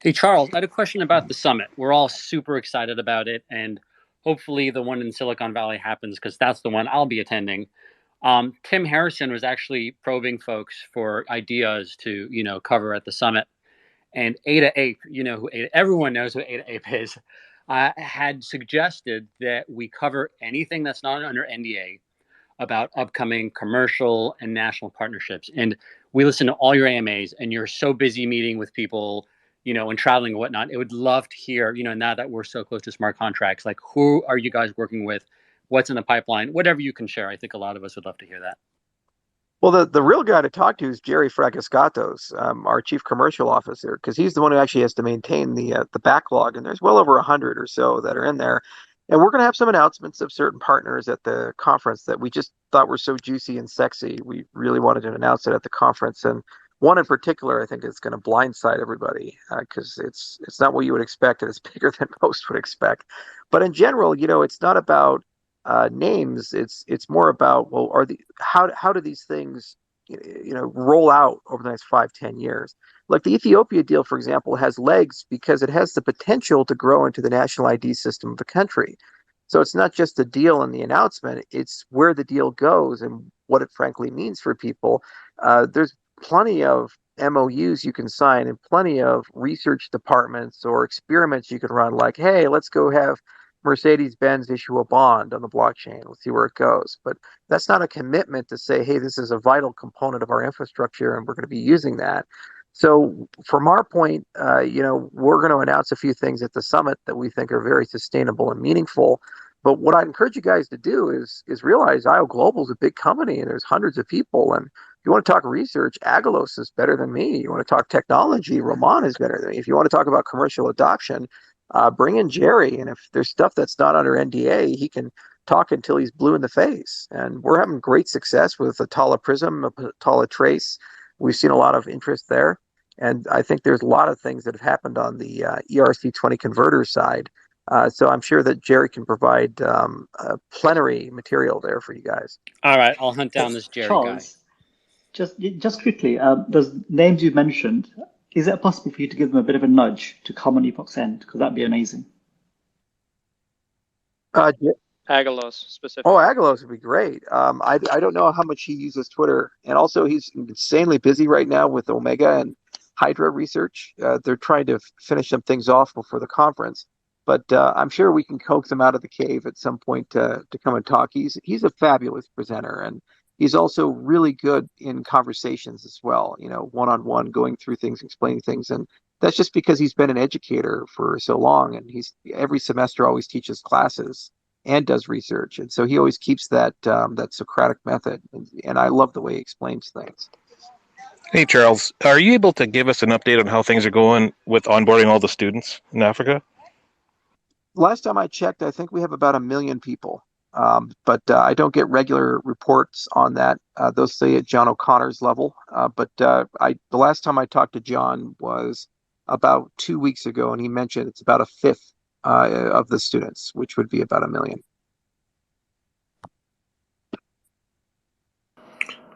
Hey, Charles, I had a question about the summit. We're all super excited about it, and hopefully the one in Silicon Valley happens because that's the one I'll be attending. Tim Harrison was actually probing folks for ideas to, cover at the summit. And Ada Ape, everyone knows who Ada Ape is, had suggested that we cover anything that's not under NDA about upcoming commercial and national partnerships. And we listen to all your AMAs, and you're so busy meeting with people, and traveling and whatnot. It would love to hear, now that we're so close to smart contracts, like who are you guys working with? What's in the pipeline? Whatever you can share. I think a lot of us would love to hear that. Well, the real guy to talk to is Jerry Fracascatos, our chief commercial officer, because he's the one who actually has to maintain the backlog, and there's well over 100 or so that are in there. And we're going to have some announcements of certain partners at the conference that we just thought were so juicy and sexy. We really wanted to announce it at the conference, and one in particular, I think, is going to blindside everybody because it's not what you would expect, and it's bigger than most would expect. But in general, it's not about names. It's more about, well, how do these things roll out over the next 5-10 years? Like the Ethiopia deal, for example, has legs because it has the potential to grow into the national ID system of the country. So it's not just the deal and the announcement, it's where the deal goes and what it frankly means for people. There's plenty of MOUs you can sign and plenty of research departments or experiments you can run, like, hey, let's go have Mercedes-Benz issue a bond on the blockchain. Let's see where it goes. But that's not a commitment to say, hey, this is a vital component of our infrastructure and we're going to be using that. So from our point, we're going to announce a few things at the summit that we think are very sustainable and meaningful. But what I'd encourage you guys to do is realize IO Global is a big company and there's hundreds of people. And if you want to talk research, Agalos is better than me. You want to talk technology, Roman is better than me. If you want to talk about commercial adoption, bring in Jerry. And if there's stuff that's not under NDA, he can talk until he's blue in the face. And we're having great success with Atala Prism, Atala Trace. We've seen a lot of interest there. And I think there's a lot of things that have happened on the ERC20 converter side. So I'm sure that Jerry can provide plenary material there for you guys. All right, I'll hunt down this Jerry Charles, guy. just quickly, those names you mentioned, is it possible for you to give them a bit of a nudge to come on Epochs End? Because that'd be amazing. Agalos specifically. Oh, Agalos would be great. I don't know how much he uses Twitter, and also he's insanely busy right now with Omega and Hydra research. They're trying to finish some things off before the conference, but I'm sure we can coax him out of the cave at some point to come and talk. He's a fabulous presenter, and he's also really good in conversations as well. One-on-one, going through things, explaining things, and that's just because he's been an educator for so long, and he's every semester always teaches classes and does research, and so he always keeps that Socratic method, and I love the way he explains things. Hey, Charles, are you able to give us an update on how things are going with onboarding all the students in Africa? Last time I checked, I think we have about 1 million people, but I don't get regular reports on that. Those stay at John O'Connor's level, but the last time I talked to John was about 2 weeks ago, and he mentioned it's about 1/5 of the students, which would be about 1 million.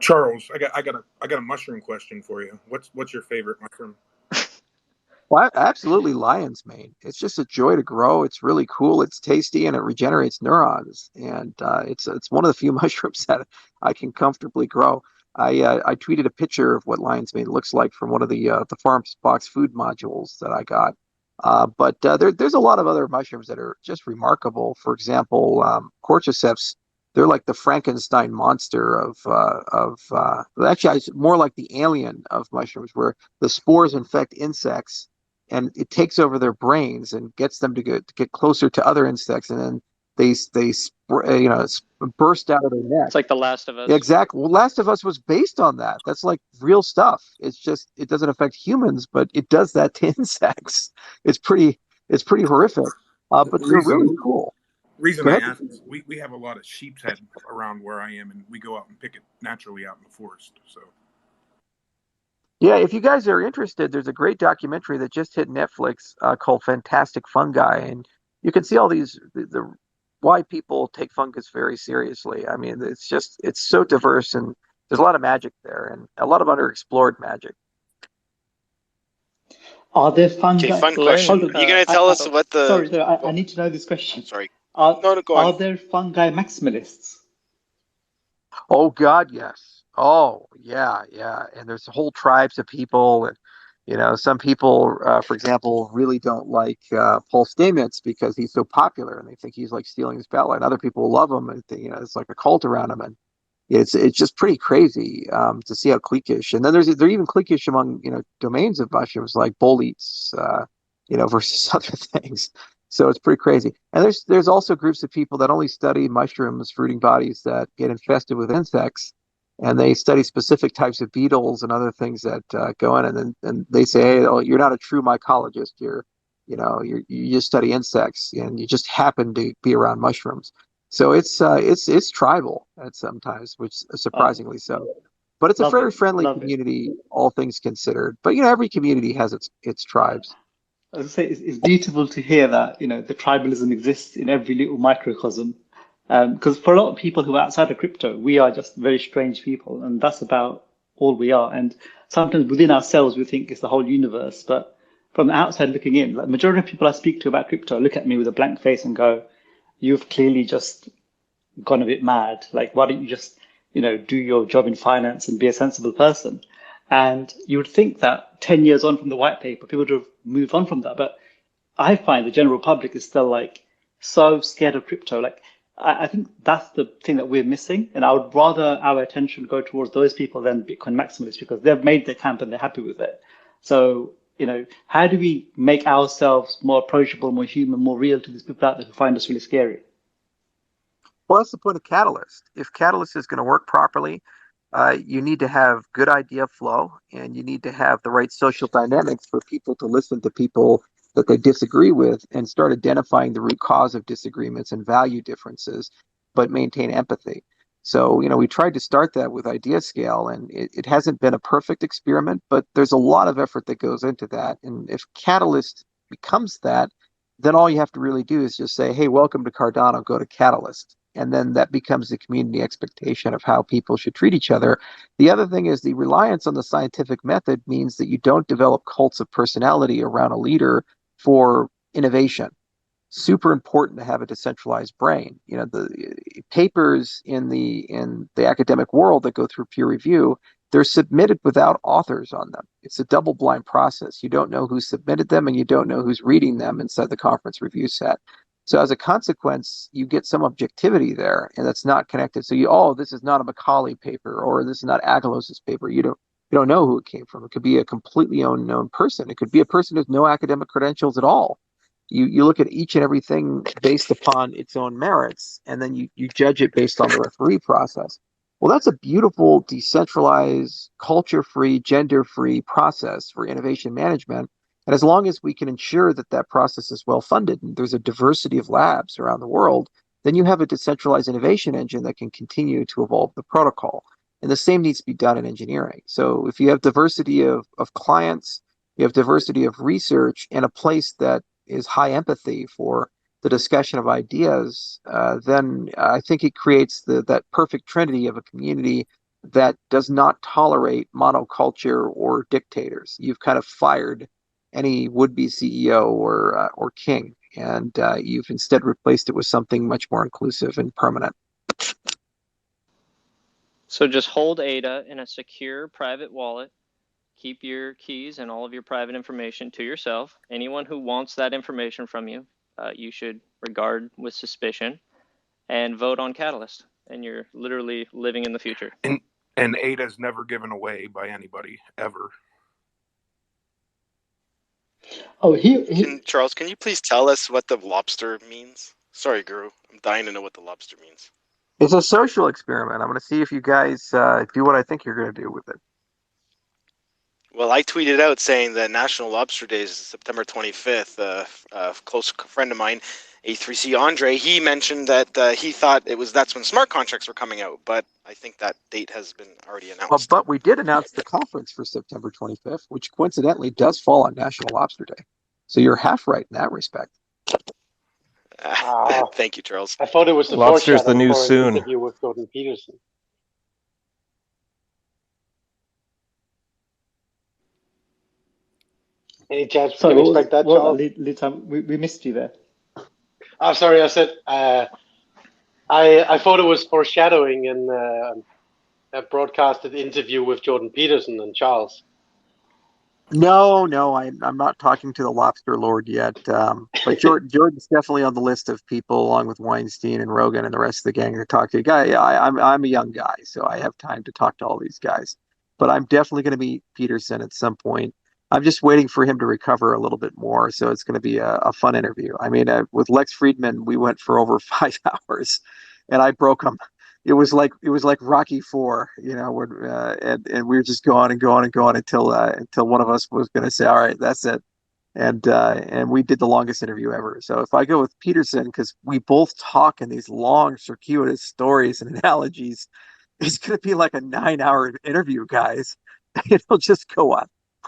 Charles, I got a mushroom question for you. What's your favorite mushroom? Well, absolutely lion's mane. It's just a joy to grow. It's really cool. It's tasty and it regenerates neurons. And it's one of the few mushrooms that I can comfortably grow. I tweeted a picture of what lion's mane looks like from one of the Farms Box food modules that I got. There's a lot of other mushrooms that are just remarkable. For example, cordyceps. They're like the Frankenstein monster actually it's more like the alien of mushrooms, where the spores infect insects and it takes over their brains and gets them to get closer to other insects, and then burst out of their neck. It's like The Last of Us. Exactly. Well, Last of Us was based on that. That's like real stuff. It's just it doesn't affect humans, but it does that to insects. It's pretty horrific. But they're really cool. Reason I ask is we have a lot of sheep's head around where I am, and we go out and pick it naturally out in the forest. So. Yeah, if you guys are interested, there's a great documentary that just hit Netflix called Fantastic Fungi, and you can see all the why people take fungus very seriously. I mean, it's so diverse, and there's a lot of magic there, and a lot of underexplored magic. Are there fungi? Okay, fun question. Are you going to tell us what the... Sorry, I need to know this question. Sorry. No, go on. Are there fungi maximalists? Oh, God, yes. Oh, yeah. And there's whole tribes of people, and some people, for example, really don't like Paul Stamets because he's so popular, and they think he's like stealing his spotlight. Other people love him, and it's like a cult around him, and it's just pretty crazy to see how cliquish. And then they're even cliquish among domains of mushrooms like boletes, versus other things. So it's pretty crazy. And there's also groups of people that only study mushrooms, fruiting bodies that get infested with insects, and they study specific types of beetles and other things that go in, and they say, hey, oh, you're not a true mycologist. You just study insects, and you just happen to be around mushrooms. So it's tribal at sometimes, which surprisingly so. But it's a very friendly community, all things considered. But every community has its tribes. As I say, it's beautiful to hear that the tribalism exists in every little microcosm. Because for a lot of people who are outside of crypto, we are just very strange people, and that's about all we are. And sometimes within ourselves, we think it's the whole universe. But from the outside looking in, like the majority of people I speak to about crypto look at me with a blank face and go, "You've clearly just gone a bit mad. Like, why don't you just, do your job in finance and be a sensible person?" And you would think that 10 years on from the white paper, people would have moved on from that. But I find the general public is still like so scared of crypto. Like, I think that's the thing that we're missing. And I would rather our attention go towards those people than Bitcoin maximalists, because they've made their camp and they're happy with it. So, how do we make ourselves more approachable, more human, more real to these people out there who find us really scary? Well, that's the point of Catalyst. If Catalyst is going to work properly, you need to have good idea flow, and you need to have the right social dynamics for people to listen to people that they disagree with and start identifying the root cause of disagreements and value differences, but maintain empathy. So, we tried to start that with Idea Scale, and it hasn't been a perfect experiment, but there's a lot of effort that goes into that. And if Catalyst becomes that, then all you have to really do is just say, hey, welcome to Cardano, go to Catalyst. And then that becomes the community expectation of how people should treat each other. The other thing is the reliance on the scientific method means that you don't develop cults of personality around a leader for innovation. Super important to have a decentralized brain. The papers in the academic world that go through peer review, they're submitted without authors on them. It's a double-blind process. You don't know who submitted them, and you don't know who's reading them inside the conference review set. So as a consequence, you get some objectivity there, and that's not connected. So this is not a Macaulay paper, or this is not Agalos's paper. You don't know who it came from. It could be a completely unknown person. It could be a person who has no academic credentials at all. You look at each and everything based upon its own merits, and then you judge it based on the referee process. Well, that's a beautiful, decentralized, culture-free, gender-free process for innovation management. And as long as we can ensure that process is well funded and there's a diversity of labs around the world, then you have a decentralized innovation engine that can continue to evolve the protocol. And the same needs to be done in engineering. So if you have diversity of clients, you have diversity of research, and a place that is high empathy for the discussion of ideas, then I think it creates that perfect trinity of a community that does not tolerate monoculture or dictators. You've kind of fired any would-be CEO or king, and you've instead replaced it with something much more inclusive and permanent. So just hold ADA in a secure private wallet. Keep your keys and all of your private information to yourself. Anyone who wants that information from you, you should regard with suspicion, and vote on Catalyst. And you're literally living in the future. And ADA's never given away by anybody, ever. Oh, Charles, can you please tell us what the lobster means? Sorry, Guru. I'm dying to know what the lobster means. It's a social experiment. I'm going to see if you guys do what I think you're going to do with it. Well, I tweeted out saying that National Lobster Day is September 25th. A close friend of mine, A3C Andre, he mentioned that he thought that's when smart contracts were coming out, but I think that date has been already announced. But we did announce the conference for September 25th, which coincidentally does fall on National Lobster Day. So you're half right in that respect. Thank you, Charles. I thought it was the Lobster's the new for soon. an interview with Jordan Peterson. Any chance we can expect that, Charles? Lead time, we missed you there. Oh, sorry, I said I thought it was foreshadowing in a broadcasted interview with Jordan Peterson and Charles. No, I'm not talking to the Lobster Lord yet. But Jordan's definitely on the list of people, along with Weinstein and Rogan and the rest of the gang, to talk to. I'm a young guy, so I have time to talk to all these guys. But I'm definitely going to meet Peterson at some point. I'm just waiting for him to recover a little bit more, so it's going to be a fun interview. I mean, with Lex Friedman, we went for over 5 hours, and I broke him. It was like Rocky IV, and we were just going and going and going until one of us was going to say, "All right, that's it," and we did the longest interview ever. So if I go with Peterson, because we both talk in these long, circuitous stories and analogies, it's going to be like a 9-hour interview, guys. It'll just go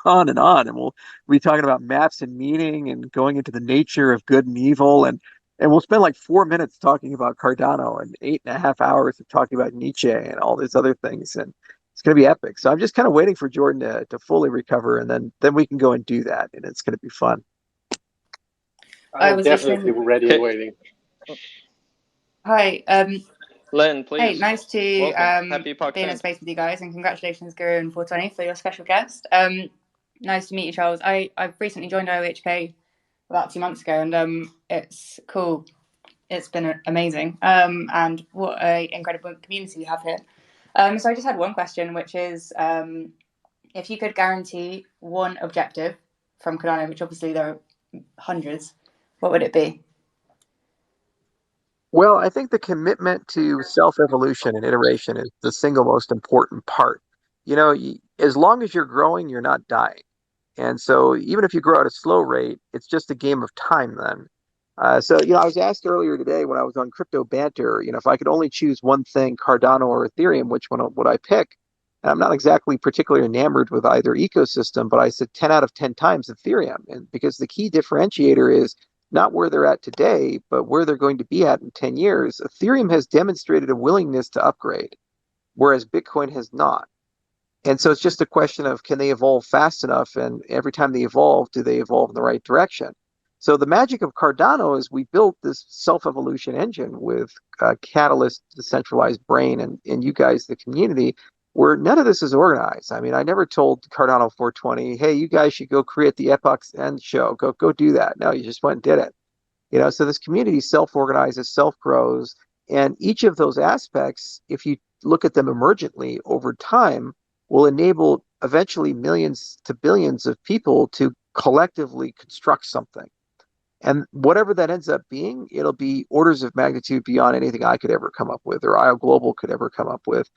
on and on, and we'll be talking about maps and meaning and going into the nature of good and evil, and we'll spend like 4 minutes talking about Cardano and 8.5 hours of talking about Nietzsche and all these other things. And it's going to be epic. So I'm just kind of waiting for Jordan to fully recover, and then we can go and do that. And it's going to be fun. I'm definitely ready and waiting. Hi. Len, please. Hey, nice to Happy Epochs be in a End. space with you guys, and congratulations, Guru and 420, for your special guest. Nice to meet you, Charles. I've recently joined OHK about 2 months ago, and it's cool. It's been amazing, and what an incredible community you have here. So I just had one question, which is, if you could guarantee one objective from Cardano, which obviously there are hundreds, what would it be? Well, I think the commitment to self-evolution and iteration is the single most important part. As long as you're growing, you're not dying. And so even if you grow at a slow rate, it's just a game of time then. So I was asked earlier today when I was on Crypto Banter, if I could only choose one thing, Cardano or Ethereum, which one would I pick? And I'm not exactly particularly enamored with either ecosystem, but I said 10 out of 10 times Ethereum. And because the key differentiator is not where they're at today, but where they're going to be at in 10 years. Ethereum has demonstrated a willingness to upgrade, whereas Bitcoin has not. And so it's just a question of, can they evolve fast enough? And every time they evolve, do they evolve in the right direction? So the magic of Cardano is we built this self-evolution engine with Catalyst, the centralized brain, and you guys, the community, where none of this is organized. I mean, I never told Cardano 420, hey, you guys should go create the Epochs End show. Go do that. No, you just went and did it. So this community self-organizes, self-grows, and each of those aspects, if you look at them emergently over time, will enable eventually millions to billions of people to collectively construct something. And whatever that ends up being, it'll be orders of magnitude beyond anything I could ever come up with or IO Global could ever come up with.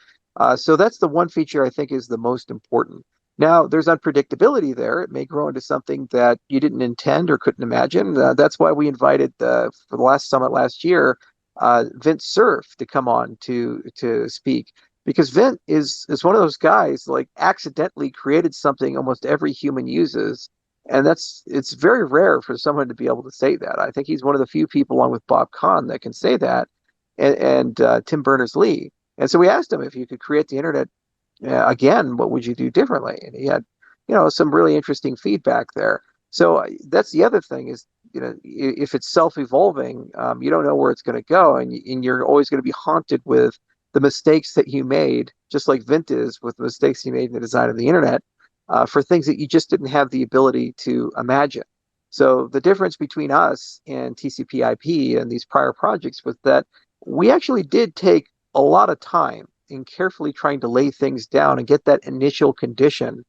So that's the one feature I think is the most important. Now, there's unpredictability there. It may grow into something that you didn't intend or couldn't imagine. That's why we invited, for the last summit last year, Vint Cerf to come on to speak. Because Vint is one of those guys, like, accidentally created something almost every human uses. And it's very rare for someone to be able to say that. I think he's one of the few people, along with Bob Kahn, that can say that, and Tim Berners-Lee. And so we asked him if you could create the internet again, what would you do differently? And he had, some really interesting feedback there. So that's the other thing is, if it's self-evolving, you don't know where it's going to go, and you're always going to be haunted with the mistakes that you made, just like Vint is with the mistakes he made in the design of the internet, for things that you just didn't have the ability to imagine. So the difference between us and TCP/IP and these prior projects was that we actually did take a lot of time in carefully trying to lay things down and get that initial condition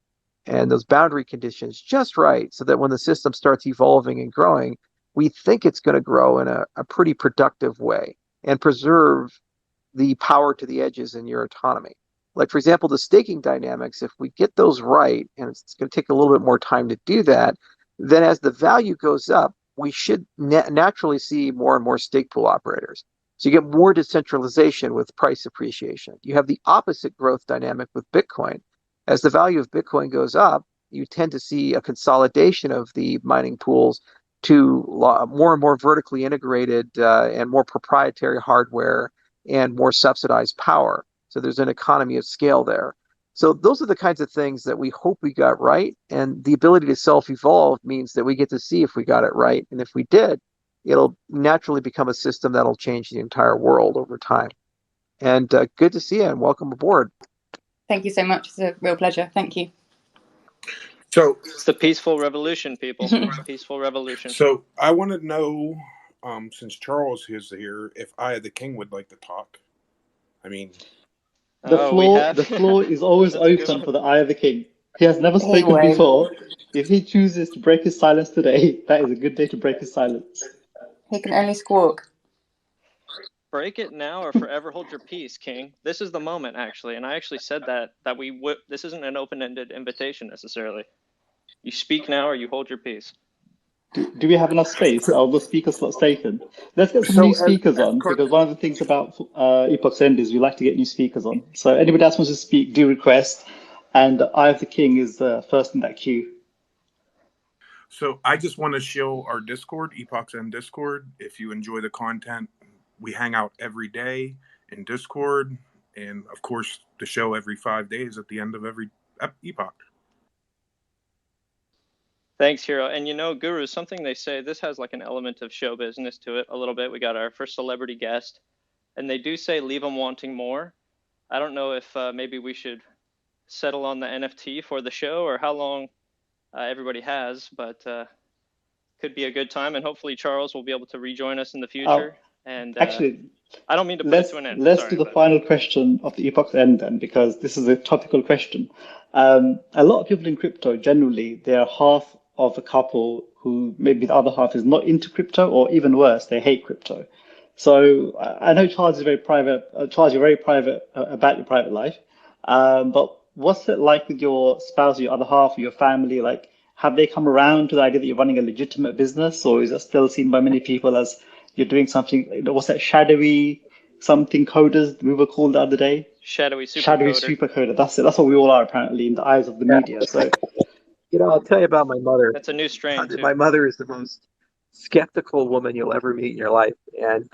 and those boundary conditions just right, so that when the system starts evolving and growing, we think it's going to grow in a pretty productive way and preserve the power to the edges in your autonomy. Like, for example, the staking dynamics, if we get those right, and it's going to take a little bit more time to do that, then as the value goes up, we should naturally see more and more stake pool operators. So you get more decentralization with price appreciation. You have the opposite growth dynamic with Bitcoin. As the value of Bitcoin goes up, you tend to see a consolidation of the mining pools to more and more vertically integrated and more proprietary hardware and more subsidized power. So there's an economy of scale there. So those are the kinds of things that we hope we got right. And the ability to self-evolve means that we get to see if we got it right. And if we did, it'll naturally become a system that'll change the entire world over time. And good to see you and welcome aboard. Thank you so much. It's a real pleasure. Thank you. So it's the peaceful revolution, people. Peaceful revolution. So I want to know, since Charles is here, if Eye the King would like to talk. I mean, the floor is always open for the Eye of the King. He has never spoken Anyway. before. If he chooses to break his silence today, that is a good day to break his silence. He can only squawk. Break it now or forever hold your peace, King. This is the moment, actually. And I actually said that we would. This isn't an open-ended invitation necessarily. You speak now or you hold your peace. Do we have enough space? Are the speaker slots taken? Let's get some new speakers on, because one of the things about Epochs End is we like to get new speakers on. So anybody else wants to speak, do request. And Eye of the King is first in that queue. So I just want to show our Discord, Epochs End Discord. If you enjoy the content, we hang out every day in Discord. And of course, the show every 5 days at the end of every epoch. Thanks, Hero. And Guru, something they say, this has like an element of show business to it a little bit. We got our first celebrity guest, and they do say leave them wanting more. I don't know if maybe we should settle on the NFT for the show or how long everybody has, but could be a good time. And hopefully Charles will be able to rejoin us in the future. And actually, I don't mean to put it to an end. Let's do the final question of the Epochs End then, because this is a topical question. A lot of people in crypto, generally, they're half of a couple who maybe the other half is not into crypto, or even worse, they hate crypto. So I know Charles is very private. Charles, you're very private about your private life. But what's it like with your spouse, or your other half, or your family? Like, have they come around to the idea that you're running a legitimate business, or is it still seen by many people as you're doing something? What's that shadowy something coders we were called the other day? Shadowy supercoder. That's it. That's what we all are apparently in the eyes of the media. So. I'll tell you about my mother. That's a new strain, too. My mother is the most skeptical woman you'll ever meet in your life. And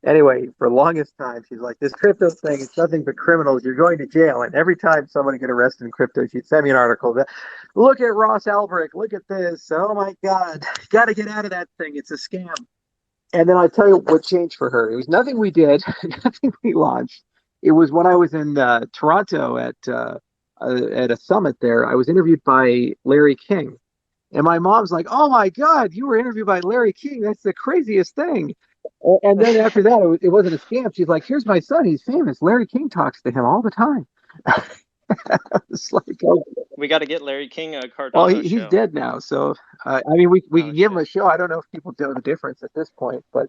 anyway, for the longest time, she's like, this crypto thing, it's nothing but criminals. You're going to jail. And every time someone get arrested in crypto, she'd send me an article. Look at Ross Ulbricht. Look at this. Oh, my God. Got to get out of that thing. It's a scam. And then I tell you what changed for her. It was nothing we did, nothing we launched. It was when I was in Toronto at a summit there. I was interviewed by Larry King. And my mom's like, oh, my God, you were interviewed by Larry King. That's the craziest thing. And then after that, it wasn't a scam. She's like, here's my son. He's famous. Larry King talks to him all the time. It's like, oh. We got to get Larry King a Cardano Well, he's dead now. So, I mean, we can give him a show. I don't know if people know the difference at this point, but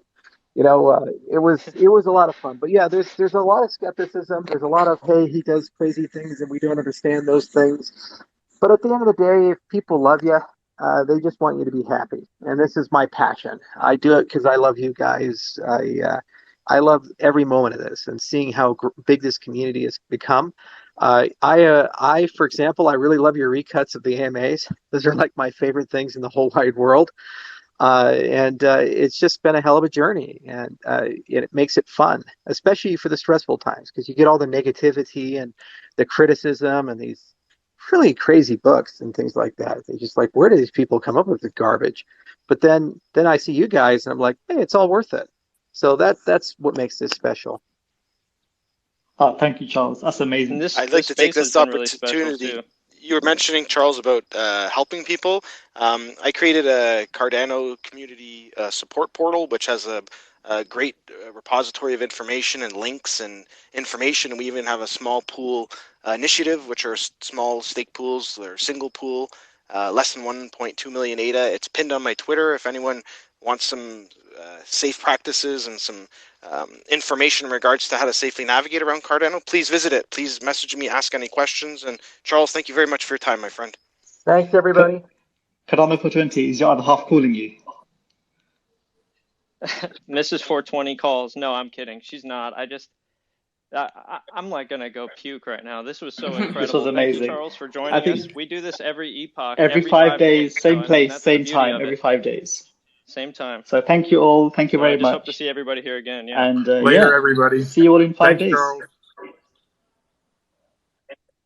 it was a lot of fun. But yeah, there's a lot of skepticism. There's a lot of, hey, he does crazy things and we don't understand those things. But at the end of the day, if people love you, they just want you to be happy. And this is my passion. I do it because I love you guys. I love every moment of this and seeing how big this community has become. For example, I really love your recuts of the AMAs. Those are like my favorite things in the whole wide world. And it's just been a hell of a journey, and it makes it fun, especially for the stressful times, because you get all the negativity and the criticism and these really crazy books and things like that. They just like, where do these people come up with the garbage? But then I see you guys, and I'm like, hey, it's all worth it. So that's what makes this special. Oh, thank you, Charles. That's amazing. And I'd like to take space has this been really special opportunity. too. You were mentioning, Charles, about helping people. I created a Cardano community support portal, which has a great repository of information and links and information. We even have a small pool initiative, which are small stake pools. They're single pool, less than 1.2 million ADA. It's pinned on my Twitter. If anyone wants some safe practices and some information in regards to how to safely navigate around Cardano, please visit it. Please message me, ask any questions. And Charles, thank you very much for your time, my friend. Thanks, everybody. Cardano for 20, is your other half calling you? Mrs. 420 calls. No, I'm kidding. She's not. I'm like gonna go puke right now. This was so incredible. This was amazing. Thank you, Charles, for joining us. We do this every epoch, every 5 days, days, same place, that's same the beauty time, of every it. 5 days. Same time. So thank you all. Thank you very I just much. hope to see everybody here again. Yeah. And Later, everybody. see you all in 5 Thanks, days. Charles.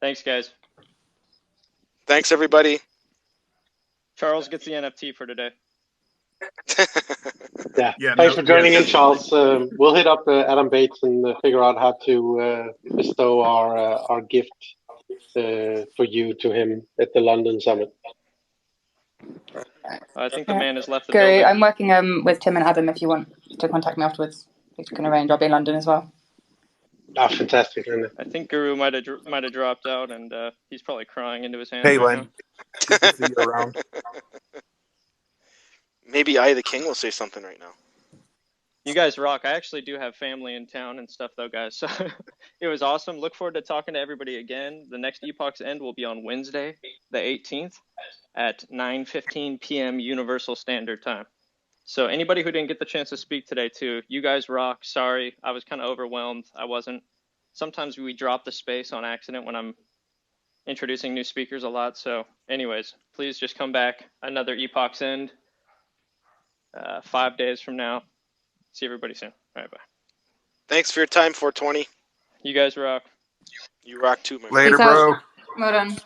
Thanks, guys. Thanks, everybody. Charles gets the NFT for today. Yeah. Thanks for joining in, Charles. We'll hit up Adam Bates and figure out how to bestow our gift for you to him at the London Summit. I think the man has left the Guru, building. I'm working with Tim and Adam. If you want to contact me afterwards, we can arrange. I'll be in London as well. Ah, fantastic, Linda. I think Guru might have dropped out, and he's probably crying into his hands. Hey, right Len. Good to see you around. Maybe I, the King, will say something right now. You guys rock. I actually do have family in town and stuff, though, guys. So it was awesome. Look forward to talking to everybody again. The next Epochs End will be on Wednesday, the 18th, at 9:15 p.m. Universal Standard Time. So anybody who didn't get the chance to speak today, too, you guys rock. Sorry, I was kind of overwhelmed. I wasn't. Sometimes we drop the space on accident when I'm introducing new speakers a lot. So anyways, please just come back. Another Epochs End, 5 days from now. See everybody soon. All right, bye. Thanks for your time, 420. You guys rock. You rock too, my friend. Later, bro. Well done.